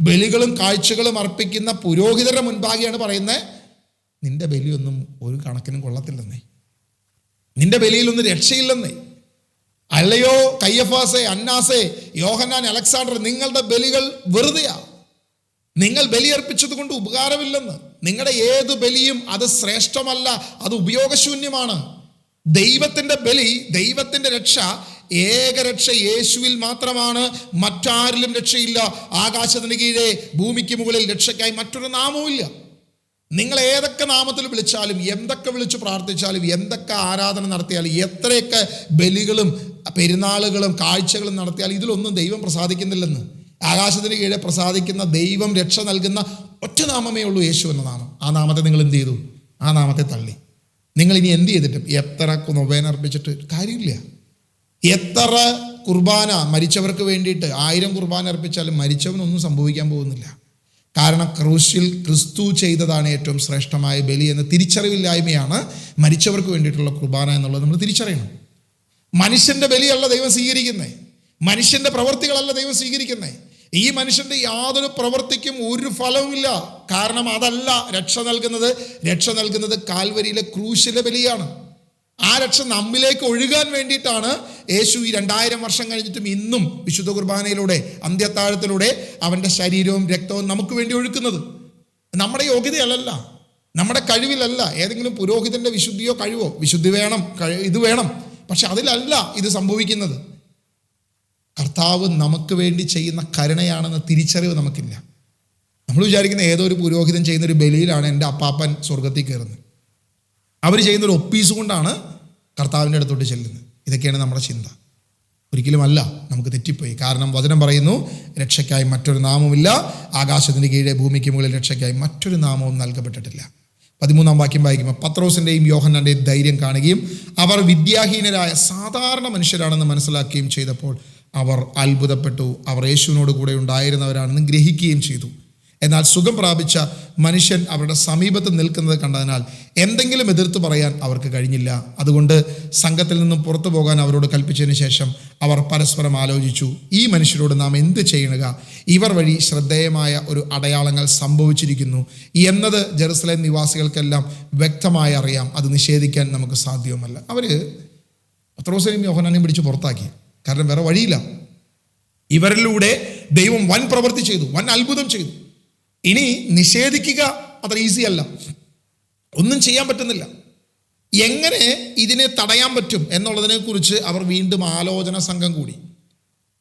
ബലികളും കാഴ്ചകളും അർപ്പിക്കുന്ന പുരോഹിതരുടെ മുൻപാകെയാണ് പറയുന്നത്, നിന്റെ ബലിയൊന്നും ഒരു കണക്കിനും കൊള്ളത്തില്ലെന്നേ, നിന്റെ ബലിയിലൊന്നും രക്ഷയില്ലെന്നേ. അല്ലയോ കയ്യഫാസേ, അന്നാസേ, യോഹന്നാൻ, അലക്സാണ്ടർ, നിങ്ങളുടെ ബലികൾ വെറുതെയാ, നിങ്ങൾ ബലിയർപ്പിച്ചത് കൊണ്ട് ഉപകാരമില്ലെന്ന്. നിങ്ങളുടെ ഏത് ബലിയും അത് ശ്രേഷ്ഠമല്ല, അത് ഉപയോഗശൂന്യമാണ്. ദൈവത്തിൻ്റെ ബലി, ദൈവത്തിൻ്റെ രക്ഷ, ഏകരക്ഷ യേശുവിൽ മാത്രമാണ്, മറ്റാരിലും രക്ഷയില്ല. ആകാശത്തിന് കീഴെ ഭൂമിക്ക് മുകളിൽ രക്ഷയ്ക്കായി മറ്റൊരു നാമവുമില്ല. നിങ്ങൾ ഏതൊക്കെ നാമത്തിൽ വിളിച്ചാലും, എന്തൊക്കെ വിളിച്ച് പ്രാർത്ഥിച്ചാലും, എന്തൊക്കെ ആരാധന നടത്തിയാലും, എത്രയൊക്കെ ബലികളും പെരുന്നാളുകളും കാഴ്ചകളും നടത്തിയാലും ഇതിലൊന്നും ദൈവം പ്രസാദിക്കുന്നില്ലെന്ന്. ആകാശത്തിന് കീഴെ പ്രസാദിക്കുന്ന ദൈവം രക്ഷ നൽകുന്ന ഒറ്റ നാമമേ ഉള്ളൂ, യേശു എന്ന നാമം. ആ നാമത്തെ നിങ്ങൾ എന്ത് ചെയ്തു? ആ നാമത്തെ തള്ളി. നിങ്ങൾ ഇനി എന്ത് ചെയ്തിട്ടും എത്ര നൊവേന അർപ്പിച്ചിട്ട് കാര്യമില്ല. എത്ര കുർബാന മരിച്ചവർക്ക് വേണ്ടിയിട്ട് 1000 കുർബാന അർപ്പിച്ചാലും മരിച്ചവനൊന്നും സംഭവിക്കാൻ പോകുന്നില്ല. കാരണം ക്രൂശിൽ ക്രിസ്തു ചെയ്തതാണ് ഏറ്റവും ശ്രേഷ്ഠമായ ബലി എന്ന തിരിച്ചറിവില്ലായ്മയാണ് മരിച്ചവർക്ക് വേണ്ടിയിട്ടുള്ള കുർബാന എന്നുള്ളത് നമ്മൾ തിരിച്ചറിയണം. മനുഷ്യൻ്റെ ബലിയല്ല ദൈവം സ്വീകരിക്കുന്നത്, മനുഷ്യൻ്റെ പ്രവൃത്തികളല്ല ദൈവം സ്വീകരിക്കുന്നത്. ഈ മനുഷ്യൻ്റെ യാതൊരു പ്രവൃത്തിക്കും ഒരു ഫലവുമില്ല. കാരണം അതല്ല രക്ഷ നൽകുന്നത്. രക്ഷ നൽകുന്നത് കാൽവരിയിലെ ക്രൂശിലെ ബലിയാണ്. ആ രക്ഷ നമ്മിലേക്ക് ഒഴുകാൻ വേണ്ടിയിട്ടാണ് യേശു ഈ 2000 വർഷം കഴിഞ്ഞിട്ടും ഇന്നും വിശുദ്ധ കുർബാനയിലൂടെ, അന്ത്യത്താഴത്തിലൂടെ അവൻ്റെ ശരീരവും രക്തവും നമുക്ക് വേണ്ടി ഒഴുക്കുന്നത്. നമ്മുടെ യോഗ്യതയല്ല, നമ്മുടെ കഴിവിലല്ല, ഏതെങ്കിലും പുരോഹിതൻ്റെ വിശുദ്ധിയോ കഴിവോ, വിശുദ്ധി വേണം, ഇത് വേണം, പക്ഷെ അതിലല്ല ഇത് സംഭവിക്കുന്നത്. കർത്താവ് നമുക്ക് വേണ്ടി ചെയ്യുന്ന കരുണയാണെന്ന തിരിച്ചറിവ് നമുക്കില്ല. നമ്മൾ വിചാരിക്കുന്ന ഏതോ ഒരു പുരോഹിതൻ ചെയ്യുന്നൊരു ബലിയിലാണ് എൻ്റെ അപ്പാപ്പൻ സ്വർഗത്തിൽ കയറുന്നത്, അവർ ചെയ്യുന്നൊരു ഒപ്പീസ് കൊണ്ടാണ് കർത്താവിൻ്റെ അടുത്തോട്ട് ചെല്ലുന്നത്. ഇതൊക്കെയാണ് നമ്മുടെ ചിന്ത. ഒരിക്കലുമല്ല, നമുക്ക് തെറ്റിപ്പോയി. കാരണം വചനം പറയുന്നു, രക്ഷയ്ക്കായി മറ്റൊരു നാമവുമില്ല, ആകാശത്തിന് കീഴെ ഭൂമിക്ക് മുകളിൽ രക്ഷയ്ക്കായി മറ്റൊരു നാമവും നൽകപ്പെട്ടിട്ടില്ല. 13-ാം വാക്യം വായിക്കുമ്പോൾ, പത്രോസിൻ്റെയും യോഹന്നാൻ്റെയും ധൈര്യം കാണുകയും അവർ വിദ്യാഹീനരായ സാധാരണ മനുഷ്യരാണെന്ന് മനസ്സിലാക്കുകയും ചെയ്തപ്പോൾ അവർ അത്ഭുതപ്പെട്ടു. അവർ യേശുവിനോട് കൂടെ ഉണ്ടായിരുന്നവരാണെന്ന് ഗ്രഹിക്കുകയും ചെയ്തു. എന്നാൽ സുഖം പ്രാപിച്ച മനുഷ്യൻ അവരുടെ സമീപത്ത് നിൽക്കുന്നത് കണ്ടതിനാൽ എന്തെങ്കിലും എതിർത്ത് പറയാൻ അവർക്ക് കഴിഞ്ഞില്ല. അതുകൊണ്ട് സംഘത്തിൽ നിന്നും പുറത്തു പോകാൻ അവരോട് കൽപ്പിച്ചതിന് ശേഷം അവർ പരസ്പരം ആലോചിച്ചു, ഈ മനുഷ്യരോട് നാം എന്ത് ചെയ്യണക? ഇവർ വഴി ശ്രദ്ധേയമായ ഒരു അടയാളങ്ങൾ സംഭവിച്ചിരിക്കുന്നു എന്നത് ജെറുസലേം നിവാസികൾക്കെല്ലാം വ്യക്തമായി അറിയാം. അത് നിഷേധിക്കാൻ നമുക്ക് സാധ്യവുമല്ല. അവർ പത്രോസിനെയും യോഹന്നാനെയും പിടിച്ച് പുറത്താക്കി. കാരണം വേറെ വഴിയില്ല. ഇവരിലൂടെ ദൈവം വൻ പ്രവൃത്തി ചെയ്തു, വൻ അത്ഭുതം ചെയ്തു. ഇനി നിഷേധിക്കുക അത്ര ഈസി അല്ല, ഒന്നും ചെയ്യാൻ പറ്റുന്നില്ല. എങ്ങനെ ഇതിനെ തടയാൻ പറ്റും എന്നുള്ളതിനെക്കുറിച്ച് അവർ വീണ്ടും ആലോചന സംഘം കൂടി.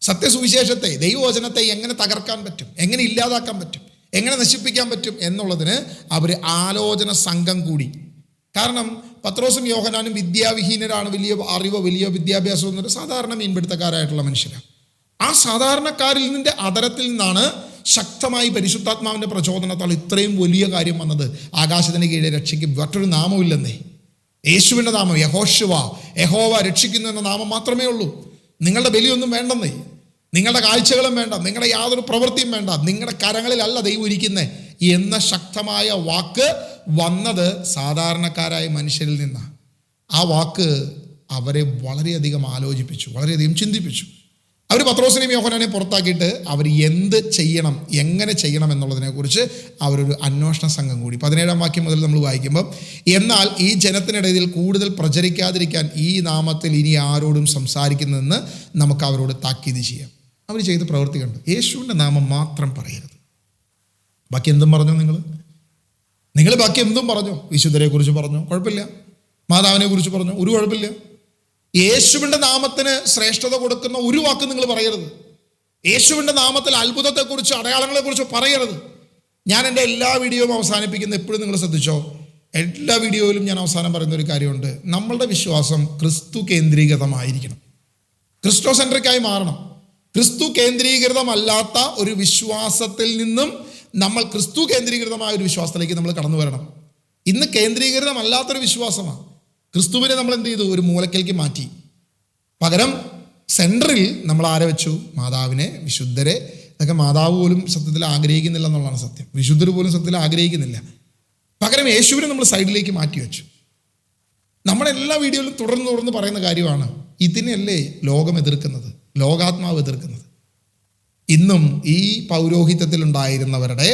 സത്യസുവിശേഷത്തെ, ദൈവവചനത്തെ എങ്ങനെ തകർക്കാൻ പറ്റും, എങ്ങനെ ഇല്ലാതാക്കാൻ പറ്റും, എങ്ങനെ നശിപ്പിക്കാൻ പറ്റും എന്നുള്ളതിന് അവർ ആലോചന സംഘം കൂടി. കാരണം പത്രോസും യോഹന്നാനും വിദ്യാവിഹീനരാണ്, വലിയ അറിവോ വലിയ വിദ്യാഭ്യാസമോ എന്നൊരു സാധാരണ മീൻപിടുത്തക്കാരായിട്ടുള്ള മനുഷ്യരാണ്. ആ സാധാരണക്കാരിൽ നിന്റെ അതരത്തിൽ നിന്നാണ് ശക്തമായി പരിശുദ്ധാത്മാവിൻ്റെ പ്രചോദനത്താൽ ഇത്രയും വലിയ കാര്യം വന്നത്. ആകാശത്തിന് കീഴെ രക്ഷയ്ക്ക് മറ്റൊരു നാമമില്ലെന്നേ, യേശുവിൻ്റെ നാമം യഹോശുവ, യഹോവ രക്ഷിക്കുന്നു എന്ന നാമം മാത്രമേ ഉള്ളൂ. നിങ്ങളുടെ ബലിയൊന്നും വേണ്ടെന്നേ, നിങ്ങളുടെ കാഴ്ചകളും വേണ്ട, നിങ്ങളുടെ യാതൊരു പ്രവൃത്തിയും വേണ്ട, നിങ്ങളുടെ കരങ്ങളിലല്ല ദൈവം ഇരിക്കുന്നത് എന്ന ശക്തമായ വാക്ക് വന്നത് സാധാരണക്കാരായ മനുഷ്യരിൽ നിന്നാണ്. ആ വാക്ക് അവരെ വളരെയധികം ആലോചിപ്പിച്ചു, വളരെയധികം ചിന്തിപ്പിച്ചു. അവർ പത്രോസിനെയും യോഹന്നാനെയും പുറത്താക്കിയിട്ട് അവർ എന്ത് ചെയ്യണം, എങ്ങനെ ചെയ്യണം എന്നുള്ളതിനെക്കുറിച്ച് അവരൊരു അന്വേഷണ സംഘം കൂടി. 17-ാം വാക്യം മുതൽ നമ്മൾ വായിക്കുമ്പോൾ, എന്നാൽ ഈ ജനത്തിനിടയിൽ കൂടുതൽ പ്രചരിക്കാതിരിക്കാൻ ഈ നാമത്തിൽ ഇനി ആരോടും സംസാരിക്കുന്നതെന്ന് നമുക്ക് അവരോട് താക്കീത് ചെയ്യാം. അവർ ചെയ്ത പ്രവൃത്തി കണ്ട് യേശുവിൻ്റെ നാമം മാത്രം പറയരുത്. ബാക്കി എന്തും പറഞ്ഞോ നിങ്ങൾ ബാക്കി എന്തും പറഞ്ഞോ, വിശുദ്ധരെ കുറിച്ച് പറഞ്ഞോ, കുഴപ്പമില്ല, മാതാവിനെ കുറിച്ച് പറഞ്ഞോ, ഒരു കുഴപ്പമില്ല. യേശുവിൻ്റെ നാമത്തിന് ശ്രേഷ്ഠത കൊടുക്കുന്ന ഒരു വാക്ക് നിങ്ങൾ പറയരുത്. യേശുവിൻ്റെ നാമത്തിൽ അത്ഭുതത്തെക്കുറിച്ച്, അടയാളങ്ങളെക്കുറിച്ച് പറയരുത്. ഞാൻ എൻ്റെ എല്ലാ വീഡിയോയും അവസാനിപ്പിക്കുന്നത് എപ്പോഴും നിങ്ങൾ ശ്രദ്ധിച്ചോ, എല്ലാ വീഡിയോയിലും ഞാൻ അവസാനം പറയുന്ന ഒരു കാര്യമുണ്ട്. നമ്മളുടെ വിശ്വാസം ക്രിസ്തു കേന്ദ്രീകൃതമായിരിക്കണം, ക്രിസ്റ്റോ സെൻട്രിക്കായി മാറണം. ക്രിസ്തു കേന്ദ്രീകൃതമല്ലാത്ത ഒരു വിശ്വാസത്തിൽ നിന്നും നമ്മൾ ക്രിസ്തു കേന്ദ്രീകൃതമായ ഒരു വിശ്വാസത്തിലേക്ക് നമ്മൾ കടന്നു വരണം. ഇന്ന് കേന്ദ്രീകൃതമല്ലാത്തൊരു വിശ്വാസമാണ്. ക്രിസ്തുവിനെ നമ്മൾ എന്ത് ചെയ്തു? ഒരു മൂലക്കലേക്ക് മാറ്റി. പകരം സെൻട്രിൽ നമ്മൾ ആരെ വെച്ചു? മാതാവിനെ, വിശുദ്ധരെ. ഇതൊക്കെ മാതാവ് പോലും സത്യത്തിൽ ആഗ്രഹിക്കുന്നില്ല എന്നുള്ളതാണ് സത്യം. വിശുദ്ധർ പോലും സത്യത്തിൽ ആഗ്രഹിക്കുന്നില്ല. പകരം യേശുവിനെ നമ്മൾ സൈഡിലേക്ക് മാറ്റി വെച്ചു. നമ്മുടെ എല്ലാ വീഡിയോയിലും തുടർന്ന് പറയുന്ന കാര്യമാണ്, ഇതിനല്ലേ ലോകം എതിർക്കുന്നത്, ലോകാത്മാവ് എതിർക്കുന്നത്. ഇന്നും ഈ പൗരോഹിത്യത്തിലുണ്ടായിരുന്നവരുടെ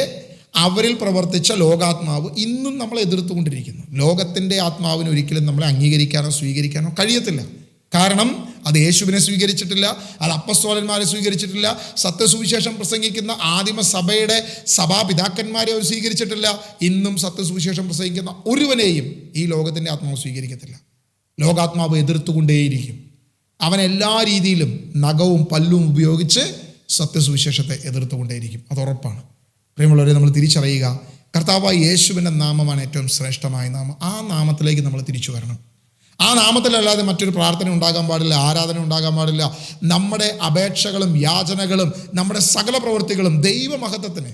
അവരിൽ പ്രവർത്തിച്ച ലോകാത്മാവ് ഇന്നും നമ്മളെ എതിർത്തുകൊണ്ടിരിക്കുന്നു. ലോകത്തിൻ്റെ ആത്മാവിന് ഒരിക്കലും നമ്മളെ അംഗീകരിക്കാനോ സ്വീകരിക്കാനോ കഴിയത്തില്ല. കാരണം അത് യേശുവിനെ സ്വീകരിച്ചിട്ടില്ല, അത് അപ്പസ്തോലന്മാരെ സ്വീകരിച്ചിട്ടില്ല, സത്യസുവിശേഷം പ്രസംഗിക്കുന്ന ആദിമ സഭയുടെ സഭാപിതാക്കന്മാരെ അവർ സ്വീകരിച്ചിട്ടില്ല. ഇന്നും സത്യസുവിശേഷം പ്രസംഗിക്കുന്ന ഒരുവനെയും ഈ ലോകത്തിൻ്റെ ആത്മാവ് സ്വീകരിക്കത്തില്ല. ലോകാത്മാവ് എതിർത്തുകൊണ്ടേയിരിക്കും. അവൻ എല്ലാ രീതിയിലും നഖവും പല്ലും ഉപയോഗിച്ച് സത്യസുവിശേഷത്തെ എതിർത്തുകൊണ്ടേയിരിക്കും. അത് ഉറപ്പാണ്. പ്രിയമുള്ളവരെ, നമ്മൾ തിരിച്ചറിയുക, കർത്താവായ യേശുവിൻ്റെ നാമമാണ് ഏറ്റവും ശ്രേഷ്ഠമായ നാമം. ആ നാമത്തിലേക്ക് നമ്മൾ തിരിച്ചു വരണം. ആ നാമത്തിലല്ലാതെ മറ്റൊരു പ്രാർത്ഥന ഉണ്ടാകാൻ പാടില്ല, ആരാധന ഉണ്ടാകാൻ പാടില്ല. നമ്മുടെ അപേക്ഷകളും യാചനകളും നമ്മുടെ സകല പ്രവൃത്തികളും ദൈവമഹത്വത്തിന്,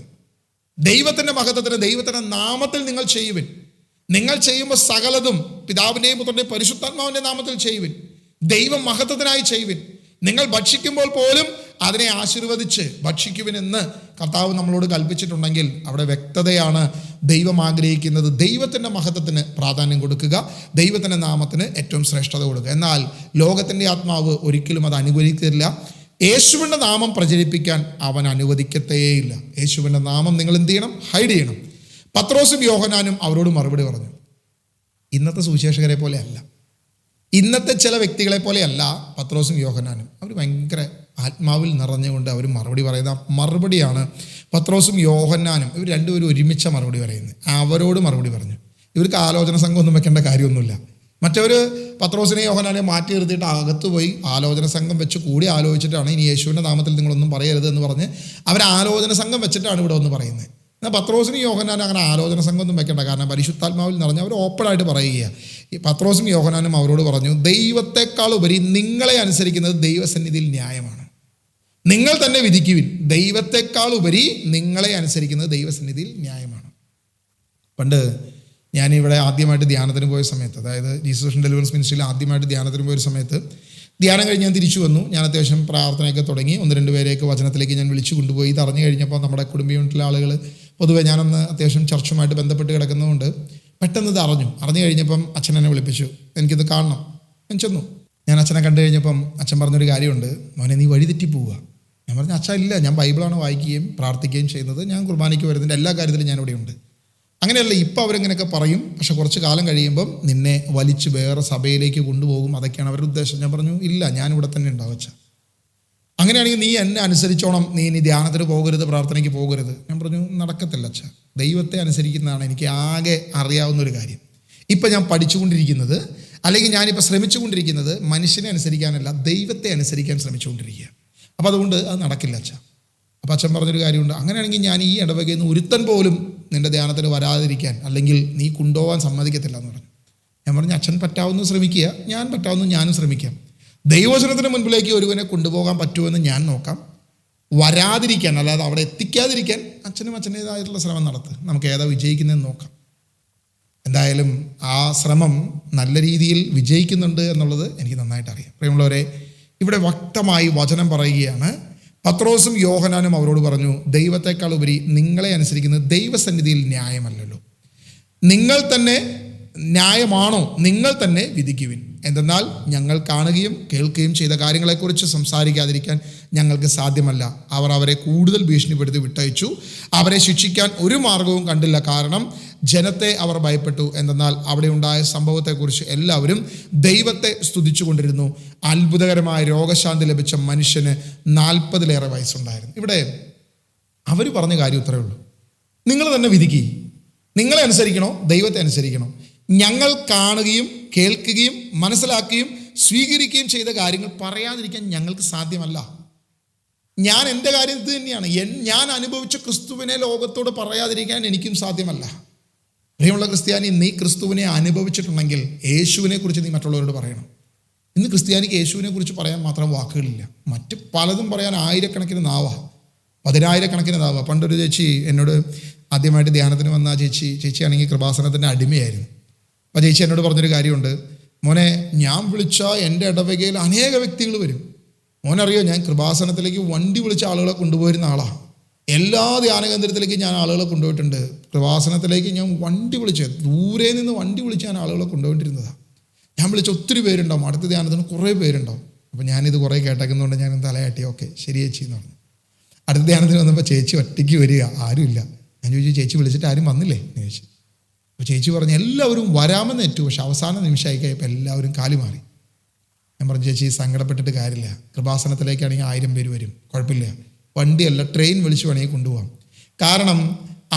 ദൈവത്തിൻ്റെ മഹത്വത്തിന്, ദൈവത്തിൻ്റെ നാമത്തിൽ നിങ്ങൾ ചെയ്യുവിൻ. നിങ്ങൾ ചെയ്യുമ്പോൾ സകലതും പിതാവിൻ്റെയും പുത്രൻ്റെയും പരിശുദ്ധാത്മാവിൻ്റെ നാമത്തിൽ ചെയ്യുവിൻ. ദൈവ മഹത്വത്തിനായി ചെയ്യുവിൻ. നിങ്ങൾ ഭക്ഷിക്കുമ്പോൾ പോലും അതിനെ ആശീർവദിച്ച് ഭക്ഷിക്കുവിനെന്ന് കർത്താവ് നമ്മളോട് കൽപ്പിച്ചിട്ടുണ്ടെങ്കിൽ അവിടെ വ്യക്തതയാണ്. ദൈവം ആഗ്രഹിക്കുന്നത് ദൈവത്തിൻ്റെ മഹത്വത്തിന് പ്രാധാന്യം കൊടുക്കുക, ദൈവത്തിൻ്റെ നാമത്തിന് ഏറ്റവും ശ്രേഷ്ഠത കൊടുക്കുക. എന്നാൽ ലോകത്തിൻ്റെ ആത്മാവ് ഒരിക്കലും അത് അനുവദിക്കില്ല. യേശുവിൻ്റെ നാമം പ്രചരിപ്പിക്കാൻ അവൻ അനുവദിക്കത്തേയില്ല. യേശുവിൻ്റെ നാമം നിങ്ങൾ എന്ത് ചെയ്യണം? ഹൈഡ് ചെയ്യണം. പത്രോസും യോഹന്നാനും അവരോട് മറുപടി പറഞ്ഞു. ഇന്നത്തെ സുവിശേഷകരെ പോലെ അല്ല, ഇന്നത്തെ ചില വ്യക്തികളെ പോലെയല്ല പത്രോസും യോഹന്നാനും. അവർ ഭയങ്കര ആത്മാവിൽ നിറഞ്ഞുകൊണ്ട് അവർ മറുപടി പറയുന്ന മറുപടിയാണ് പത്രോസും യോഹന്നാനും ഇവർ രണ്ടുപേരും ഒരുമിച്ച മറുപടി പറയുന്നത്. അവരോട് മറുപടി പറഞ്ഞു. ഇവർക്ക് ആലോചന സംഘം ഒന്നും വെക്കേണ്ട കാര്യമൊന്നുമില്ല. മറ്റവർ പത്രോസിനെ യോഹന്നാനെ മാറ്റി നിർത്തിയിട്ട് അകത്ത് പോയി ആലോചന സംഘം വെച്ച് കൂടി ആലോചിച്ചിട്ടാണ് ഇനി യേശുവിൻ്റെ നാമത്തിൽ നിങ്ങളൊന്നും പറയരുത് എന്ന് പറഞ്ഞ് അവർ ആലോചന സംഘം വെച്ചിട്ടാണ് ഇവിടെ ഒന്ന് പറയുന്നത്. എന്നാൽ പത്രോസിനും യോഹന്നാനും അങ്ങനെ ആലോചന സംഘം ഒന്നും വെക്കേണ്ട. കാരണം പരിശുദ്ധാത്മാവിൽ നിറഞ്ഞ് അവർ ഓപ്പണായിട്ട് പറയുക. ഈ പത്രോസും യോഹന്നാനും അവരോട് പറഞ്ഞു, ദൈവത്തെക്കാൾ ഉപരി നിങ്ങളെ അനുസരിക്കുന്നത് ദൈവസന്നിധിയിൽ ന്യായമാണ്. നിങ്ങൾ തന്നെ വിധിക്കുവിൻ. ദൈവത്തെക്കാൾ ഉപരി നിങ്ങളെ അനുസരിക്കുന്നത് ദൈവസന്നിധിയിൽ ന്യായമാണ്. പണ്ട് ഞാനിവിടെ ആദ്യമായിട്ട് ധ്യാനത്തിന് പോയ സമയത്ത്, അതായത് ജീസസ് ഡെലിവറൻസ് മിനിസ്ട്രിയിൽ ആദ്യമായിട്ട് ധ്യാനത്തിന് പോയ സമയത്ത്, ധ്യാനം കഴിഞ്ഞ് ഞാൻ തിരിച്ചു വന്നു. ഞാൻ അത്യാവശ്യം പ്രാർത്ഥനയൊക്കെ തുടങ്ങി. 1-2 പേരെയൊക്കെ വചനത്തിലേക്ക് ഞാൻ വിളിച്ചു കൊണ്ടുപോയി. ഇത് അറിഞ്ഞു കഴിഞ്ഞപ്പോൾ നമ്മുടെ കുടുംബ യൂണിറ്റിലെ ആളുകൾ, പൊതുവെ ഞാനന്ന് അത്യാവശ്യം ചർച്ചുമായിട്ട് ബന്ധപ്പെട്ട് കിടക്കുന്നതുകൊണ്ട് പെട്ടെന്ന് ഇത് അറിഞ്ഞു കഴിഞ്ഞപ്പം അച്ഛൻ എന്നെ വിളിപ്പിച്ചു, എനിക്കിത് കാണണം. ഞാൻ ചെന്നു. ഞാൻ അച്ഛനെ കണ്ടു കഴിഞ്ഞപ്പം അച്ഛൻ പറഞ്ഞൊരു കാര്യമുണ്ട്, മോനെ നീ വഴിതെറ്റി പോവുക. ഞാൻ പറഞ്ഞു, അച്ഛാ ഇല്ല, ഞാൻ ബൈബിളാണ് വായിക്കുകയും പ്രാർത്ഥിക്കുകയും ചെയ്യുന്നത്, ഞാൻ കുർബാനയ്ക്ക് വരുന്നതിൻ്റെ എല്ലാ കാര്യത്തിലും ഞാനിവിടെ ഉണ്ട്. അങ്ങനെയല്ല, ഇപ്പോൾ അവരിങ്ങനെയൊക്കെ പറയും, പക്ഷെ കുറച്ച് കാലം കഴിയുമ്പം നിന്നെ വലിച്ച് വേറെ സഭയിലേക്ക് കൊണ്ടുപോകും, അതൊക്കെയാണ് അവരുടെ ഉദ്ദേശം. ഞാൻ പറഞ്ഞു, ഇല്ല, ഞാനിവിടെ തന്നെ ഉണ്ടാവും അച്ഛാ. അങ്ങനെയാണെങ്കിൽ നീ എന്നെ അനുസരിച്ചോണം, നീ ഇനി ധ്യാനത്തിന് പോകരുത്, പ്രാർത്ഥനയ്ക്ക് പോകരുത്. ഞാൻ പറഞ്ഞു, നടക്കത്തില്ല അച്ഛാ. ദൈവത്തെ അനുസരിക്കുന്നതാണ് എനിക്ക് ആകെ അറിയാവുന്ന ഒരു കാര്യം. ഇപ്പം ഞാൻ പഠിച്ചുകൊണ്ടിരിക്കുന്നത്, അല്ലെങ്കിൽ ഞാനിപ്പോൾ ശ്രമിച്ചുകൊണ്ടിരിക്കുന്നത് മനുഷ്യനെ അനുസരിക്കാനല്ല, ദൈവത്തെ അനുസരിക്കാൻ ശ്രമിച്ചുകൊണ്ടിരിക്കുക. അപ്പോൾ അതുകൊണ്ട് അത് നടക്കില്ല അച്ഛാ. അപ്പോൾ അച്ഛൻ പറഞ്ഞൊരു കാര്യമുണ്ട്, അങ്ങനെയാണെങ്കിൽ ഞാൻ ഈ ഇടവകയിൽ നിന്ന് ഒരുത്തൻ പോലും നിൻ്റെ ധ്യാനത്തിന് വരാതിരിക്കാൻ, അല്ലെങ്കിൽ നീ കൊണ്ടുപോകാൻ സമ്മതിക്കത്തില്ല എന്ന് പറഞ്ഞു. ഞാൻ പറഞ്ഞു, അച്ഛൻ പറ്റാവുന്ന ശ്രമിക്കുക, ഞാൻ പറ്റാവുന്ന ഞാനും ശ്രമിക്കാം. ദൈവവചനത്തിന് മുൻപിലേക്ക് ഒരുവനെ കൊണ്ടുപോകാൻ പറ്റുമെന്ന് ഞാൻ നോക്കാം. വരാതിരിക്കാൻ, അല്ലാതെ അവിടെ എത്തിക്കാതിരിക്കാൻ അച്ഛനും അച്ഛൻ്റേതായിട്ടുള്ള ശ്രമം നടത്തുക. നമുക്ക് ഏതാ വിജയിക്കുന്നതെന്ന് നോക്കാം. എന്തായാലും ആ ശ്രമം നല്ല രീതിയിൽ വിജയിക്കുന്നുണ്ട് എന്നുള്ളത് എനിക്ക് നന്നായിട്ട് അറിയാം. പ്രിയമുള്ളവരെ, ഇവിടെ വ്യക്തമായി വചനം പറയുകയാണ്. പത്രോസും യോഹന്നാനും അവരോട് പറഞ്ഞു, ദൈവത്തെക്കാൾ ഉപരി നിങ്ങളെ അനുസരിക്കുന്നത് ദൈവസന്നിധിയിൽ ന്യായമല്ലല്ലോ. നിങ്ങൾ തന്നെ ന്യായമാണോ? നിങ്ങൾ തന്നെ വിധിക്കുവിൻ. എന്തെന്നാൽ ഞങ്ങൾ കാണുകയും കേൾക്കുകയും ചെയ്ത കാര്യങ്ങളെക്കുറിച്ച് സംസാരിക്കാതിരിക്കാൻ ഞങ്ങൾക്ക് സാധ്യമല്ല. അവർ അവരെ കൂടുതൽ ഭീഷണിപ്പെടുത്തി വിട്ടയച്ചു. അവരെ ശിക്ഷിക്കാൻ ഒരു മാർഗവും കണ്ടില്ല, കാരണം ജനത്തെ അവർ ഭയപ്പെട്ടു. എന്തെന്നാൽ അവിടെ ഉണ്ടായ സംഭവത്തെക്കുറിച്ച് എല്ലാവരും ദൈവത്തെ സ്തുതിച്ചു കൊണ്ടിരുന്നു. അത്ഭുതകരമായ രോഗശാന്തി ലഭിച്ച മനുഷ്യന് 40-ലേറെ വയസ്സുണ്ടായിരുന്നു. ഇവിടെ അവർ പറഞ്ഞ കാര്യം ഇത്രയേ ഉള്ളൂ, നിങ്ങൾ തന്നെ വിധിക്കുക. നിങ്ങളെ അനുസരിക്കണോ, ദൈവത്തെ അനുസരിക്കണോ? ഞങ്ങൾ കാണുകയും കേൾക്കുകയും മനസ്സിലാക്കുകയും സ്വീകരിക്കുകയും ചെയ്ത കാര്യങ്ങൾ പറയാതിരിക്കാൻ ഞങ്ങൾക്ക് സാധ്യമല്ല. ഞാൻ എൻ്റെ കാര്യം ഇത് തന്നെയാണ്. ഞാൻ അനുഭവിച്ച ക്രിസ്തുവിനെ ലോകത്തോട് പറയാതിരിക്കാൻ എനിക്കും സാധ്യമല്ല. പ്രിയമുള്ള ക്രിസ്ത്യാനി, നീ ക്രിസ്തുവിനെ അനുഭവിച്ചിട്ടുണ്ടെങ്കിൽ യേശുവിനെ കുറിച്ച് നീ മറ്റുള്ളവരോട് പറയണം. ഇന്ന് ക്രിസ്ത്യാനിക്ക് യേശുവിനെ കുറിച്ച് പറയാൻ മാത്രം വാക്കുകളില്ല. മറ്റ് പലതും പറയാൻ ആയിരക്കണക്കിന് നാവാ, 10,000-കണക്കിന് നാവാ. പണ്ടൊരു ചേച്ചി എന്നോട് ആദ്യമായിട്ട് ധ്യാനത്തിന് വന്ന ചേച്ചിയാണെങ്കിൽ കൃപാസനത്തിൻ്റെ അടിമയായിരുന്നു. അപ്പോൾ ചേച്ചി എന്നോട് പറഞ്ഞൊരു കാര്യമുണ്ട്, മോനെ, ഞാൻ വിളിച്ച എൻ്റെ ഇടവകയിൽ അനേക വ്യക്തികൾ വരും. മോനറിയോ, ഞാൻ കൃപാസനത്തിലേക്ക് വണ്ടി വിളിച്ച ആളുകളെ കൊണ്ടുപോയിരുന്ന ആളാണ്. എല്ലാ ധ്യാന കേന്ദ്രത്തിലേക്ക് ഞാൻ ആളുകളെ കൊണ്ടുപോയിട്ടുണ്ട്. കൃപാസനത്തിലേക്ക് ഞാൻ വണ്ടി വിളിച്ച്, ദൂരെ നിന്ന് വണ്ടി വിളിച്ച് ഞാൻ ആളുകളെ കൊണ്ടുപോയിട്ടിരുന്നതാണ്. ഞാൻ വിളിച്ച ഒത്തിരി പേരുണ്ടാവും, അടുത്ത ധ്യാനത്തിന് കുറേ പേരുണ്ടാവും. അപ്പോൾ ഞാനിത് കുറേ കേട്ടേക്കുന്നതുകൊണ്ട് ഞാൻ തലയാട്ടി, ഓക്കെ ശരി ചേച്ചി എന്ന് പറഞ്ഞു. അടുത്ത ധ്യാനത്തിന് വന്നപ്പോൾ ചേച്ചി ഒറ്റയ്ക്ക് വരിക, ആരുമില്ല. ഞാൻ ചോദിച്ചു, ചേച്ചി വിളിച്ചിട്ട് ആരും വന്നില്ലേ എന്ന് ചോദിച്ചു. അപ്പോൾ ചേച്ചി പറഞ്ഞു, എല്ലാവരും വരാമെന്ന് ഏറ്റു, പക്ഷെ അവസാന നിമിഷമായി കഴിയപ്പോൾ എല്ലാവരും കാലി മാറി. ഞാൻ പറഞ്ഞു, ചേച്ചി സങ്കടപ്പെട്ടിട്ട് കാര്യമില്ല, കൃപാസനത്തിലേക്കാണെങ്കിൽ 1000 പേര് വരും, കുഴപ്പമില്ല, വണ്ടിയല്ല ട്രെയിൻ വിളിച്ച് വേണമെങ്കിൽ കൊണ്ടുപോകാം. കാരണം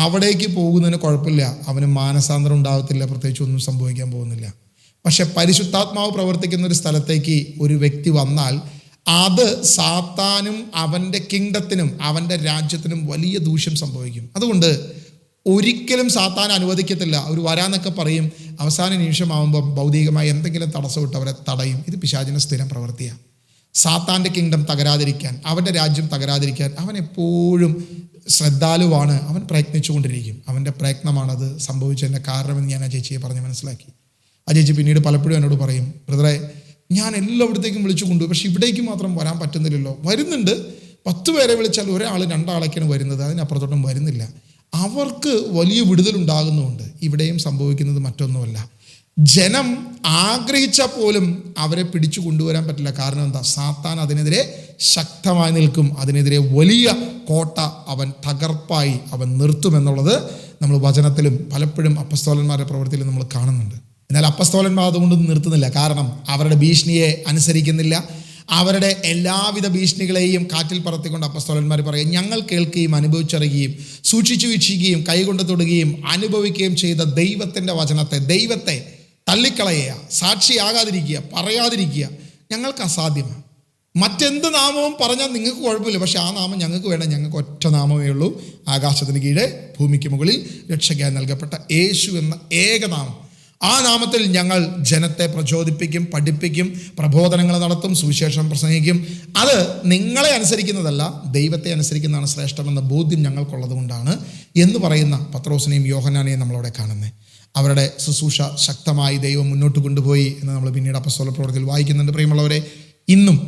അവിടേക്ക് പോകുന്നതിന് കുഴപ്പമില്ല, അവന് മാനസാന്തരം ഉണ്ടാകത്തില്ല, പ്രത്യേകിച്ച് ഒന്നും സംഭവിക്കാൻ പോകുന്നില്ല. പക്ഷെ പരിശുദ്ധാത്മാവ് പ്രവർത്തിക്കുന്ന ഒരു സ്ഥലത്തേക്ക് ഒരു വ്യക്തി വന്നാൽ അത് സാത്താനും അവൻ്റെ കിങ്ഡത്തിനും അവൻ്റെ രാജ്യത്തിനും വലിയ ദൂഷ്യം സംഭവിക്കും. അതുകൊണ്ട് ഒരിക്കലും സാത്താൻ അനുവദിക്കത്തില്ല. അവർ വരാന്നൊക്കെ പറയും, അവസാന നിമിഷമാകുമ്പം ഭൗതികമായി എന്തെങ്കിലും തടസ്സമിട്ട് അവരെ തടയും. ഇത് പിശാചിൻ്റെ സ്ഥിരം പ്രവൃത്തിയാണ്. സാത്താൻ്റെ കിങ്ഡം തകരാതിരിക്കാൻ, അവൻ്റെ രാജ്യം തകരാതിരിക്കാൻ അവൻ എപ്പോഴും ശ്രദ്ധാലുവാണ്. അവൻ പ്രയത്നിച്ചുകൊണ്ടിരിക്കും. അവൻ്റെ പ്രയത്നമാണത് സംഭവിച്ചതിൻ്റെ കാരണമെന്ന് ഞാൻ ആ ചേച്ചിയെ പറഞ്ഞ് മനസ്സിലാക്കി. ആ ചേച്ചി പിന്നീട് പലപ്പോഴും എന്നോട് പറയും, ബ്രദറെ, ഞാൻ എല്ലായിടത്തേക്കും വിളിച്ചു കൊണ്ടുപോയി, പക്ഷെ ഇവിടേക്ക് മാത്രം വരാൻ പറ്റുന്നില്ലല്ലോ. വരുന്നുണ്ട്, 10 പേരെ വിളിച്ചാൽ ഒരാൾ 2 ആളൊക്കെയാണ് വരുന്നത്, അതിനപ്പുറത്തോട്ടും വരുന്നില്ല. അവർക്ക് വലിയ വിടുതലുണ്ടാകുന്നുണ്ട്. ഇവിടെയും സംഭവിക്കുന്നത് മറ്റൊന്നുമല്ല, ജനം ആഗ്രഹിച്ചാൽ പോലും അവരെ പിടിച്ചു കൊണ്ടുവരാൻ പറ്റില്ല. കാരണം എന്താ? സാത്താൻ അതിനെതിരെ ശക്തമായി നിൽക്കും. അതിനെതിരെ വലിയ കോട്ട അവൻ തകർപ്പായി അവൻ നിർത്തുമെന്നുള്ളത് നമ്മൾ വചനത്തിലും പലപ്പോഴും അപ്പസ്തോലന്മാരുടെ പ്രവൃത്തിയിലും നമ്മൾ കാണുന്നുണ്ട്. എന്നാൽ അപ്പസ്തോലന്മാർ അതുകൊണ്ട് നിർത്തുന്നില്ല. കാരണം അവരുടെ ഭീഷണിയെ അനുസരിക്കുന്നില്ല. അവരുടെ എല്ലാവിധ ഭീഷണികളെയും കാറ്റിൽ പറത്തിക്കൊണ്ട് അപ്പസ്തോലന്മാർ പറയും, ഞങ്ങൾ കേൾക്കുകയും അനുഭവിച്ചറിയുകയും സൂക്ഷിച്ചു വീക്ഷിക്കുകയും കൈകൊണ്ട് തൊടുകയും അനുഭവിക്കുകയും ചെയ്ത ദൈവത്തിൻ്റെ വചനത്തെ, ദൈവത്തെ തള്ളിക്കളയുക, സാക്ഷിയാകാതിരിക്കുക, പറയാതിരിക്കുക ഞങ്ങൾക്ക് അസാധ്യമാണ്. മറ്റെന്ത് നാമവും പറഞ്ഞാൽ നിങ്ങൾക്ക് കുഴപ്പമില്ല, പക്ഷെ ആ നാമം ഞങ്ങൾക്ക് വേണം. ഞങ്ങൾക്ക് ഒറ്റ നാമമേ ഉള്ളൂ, ആകാശത്തിന് കീഴെ ഭൂമിക്ക് മുകളിൽ രക്ഷയ്ക്കായി നൽകപ്പെട്ട യേശു എന്ന ഏകനാമം. ആ നാമത്തിൽ ഞങ്ങൾ ജനത്തെ പ്രചോദിപ്പിക്കും, പഠിപ്പിക്കും, പ്രബോധനങ്ങൾ നടത്തും, സുവിശേഷം പ്രസംഗിക്കും. അത് നിങ്ങളെ അനുസരിക്കുന്നതല്ല, ദൈവത്തെ അനുസരിക്കുന്നതാണ് ശ്രേഷ്ഠമെന്ന ബോധ്യം ഞങ്ങൾക്കുള്ളത് കൊണ്ടാണ് എന്ന് പറയുന്ന പത്രോസിനെയും യോഹന്നാനെയും നമ്മളവിടെ കാണുന്നത്. അവരുടെ ശുശ്രൂഷ ശക്തമായി ദൈവം മുന്നോട്ട് കൊണ്ടുപോയി എന്ന് നമ്മൾ പിന്നീട് അപ്പസ്തോല പ്രവൃത്തിയിൽ വായിക്കുന്നുണ്ട്. പ്രിയമുള്ളവരെ, ഇന്നും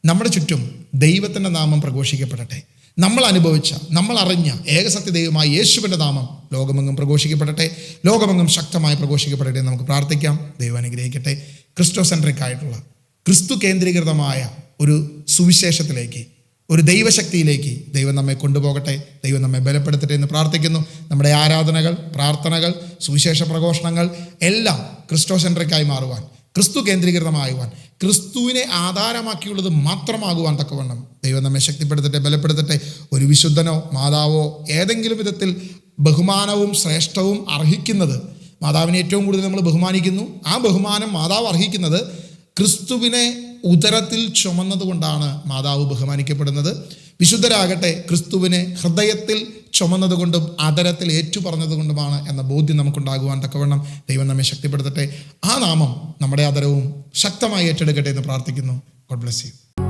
നമ്മുടെ ചുറ്റും ദൈവത്തിൻ്റെ നാമം പ്രഘോഷിക്കപ്പെടട്ടെ. നമ്മൾ അനുഭവിച്ച, നമ്മൾ അറിഞ്ഞ ഏകസത്യ ദൈവമായ യേശുവിൻ്റെ നാമം ലോകമെങ്ങും പ്രഘോഷിക്കപ്പെടട്ടെ, ലോകമെങ്ങും ശക്തമായി പ്രഘോഷിക്കപ്പെടട്ടെ എന്ന് നമുക്ക് പ്രാർത്ഥിക്കാം. ദൈവം അനുഗ്രഹിക്കട്ടെ. ക്രിസ്റ്റോസെൻട്രിക് ആയിട്ടുള്ള, ക്രിസ്തു കേന്ദ്രീകൃതമായ ഒരു സുവിശേഷത്തിലേക്ക്, ഒരു ദൈവശക്തിയിലേക്ക് ദൈവം നമ്മെ കൊണ്ടുപോകട്ടെ. ദൈവം നമ്മെ ബലപ്പെടുത്തട്ടെ എന്ന് പ്രാർത്ഥിക്കുന്നു. നമ്മുടെ ആരാധനകൾ, പ്രാർത്ഥനകൾ, സുവിശേഷ പ്രഘോഷണങ്ങൾ എല്ലാം ക്രിസ്റ്റോസെൻട്രിക്കായി മാറുവാൻ, ക്രിസ്തു കേന്ദ്രീകൃതമാകുവാൻ, ക്രിസ്തുവിനെ ആധാരമാക്കിയുള്ളത് മാത്രമാകുവാൻ തക്കവണ്ണം ദൈവം നമ്മെ ശക്തിപ്പെടുത്തട്ടെ, ബലപ്പെടുത്തട്ടെ. ഒരു വിശുദ്ധനോ മാതാവോ ഏതെങ്കിലും വിധത്തിൽ ബഹുമാനവും ശ്രേഷ്ഠവും അർഹിക്കുന്നത്, മാതാവിനെ ഏറ്റവും കൂടുതൽ നമ്മൾ ബഹുമാനിക്കുന്നു, ആ ബഹുമാനം മാതാവ് അർഹിക്കുന്നത് ക്രിസ്തുവിനെ ഉദരത്തിൽ ചുമന്നത് കൊണ്ടാണ് മാതാവ് ബഹുമാനിക്കപ്പെടുന്നത്. വിശുദ്ധരാകട്ടെ ക്രിസ്തുവിനെ ഹൃദയത്തിൽ ചുമന്നത് കൊണ്ടും അതരത്തിൽ ഏറ്റുപറഞ്ഞത് കൊണ്ടുമാണ് എന്ന ബോധ്യം നമുക്കുണ്ടാകുവാൻ തക്കവണ്ണം ദൈവം നമ്മെ ശക്തിപ്പെടുത്തട്ടെ. ആ നാമം നമ്മുടെ അതരവും ശക്തമായി ഏറ്റെടുക്കട്ടെ എന്ന് പ്രാർത്ഥിക്കുന്നു. God bless you.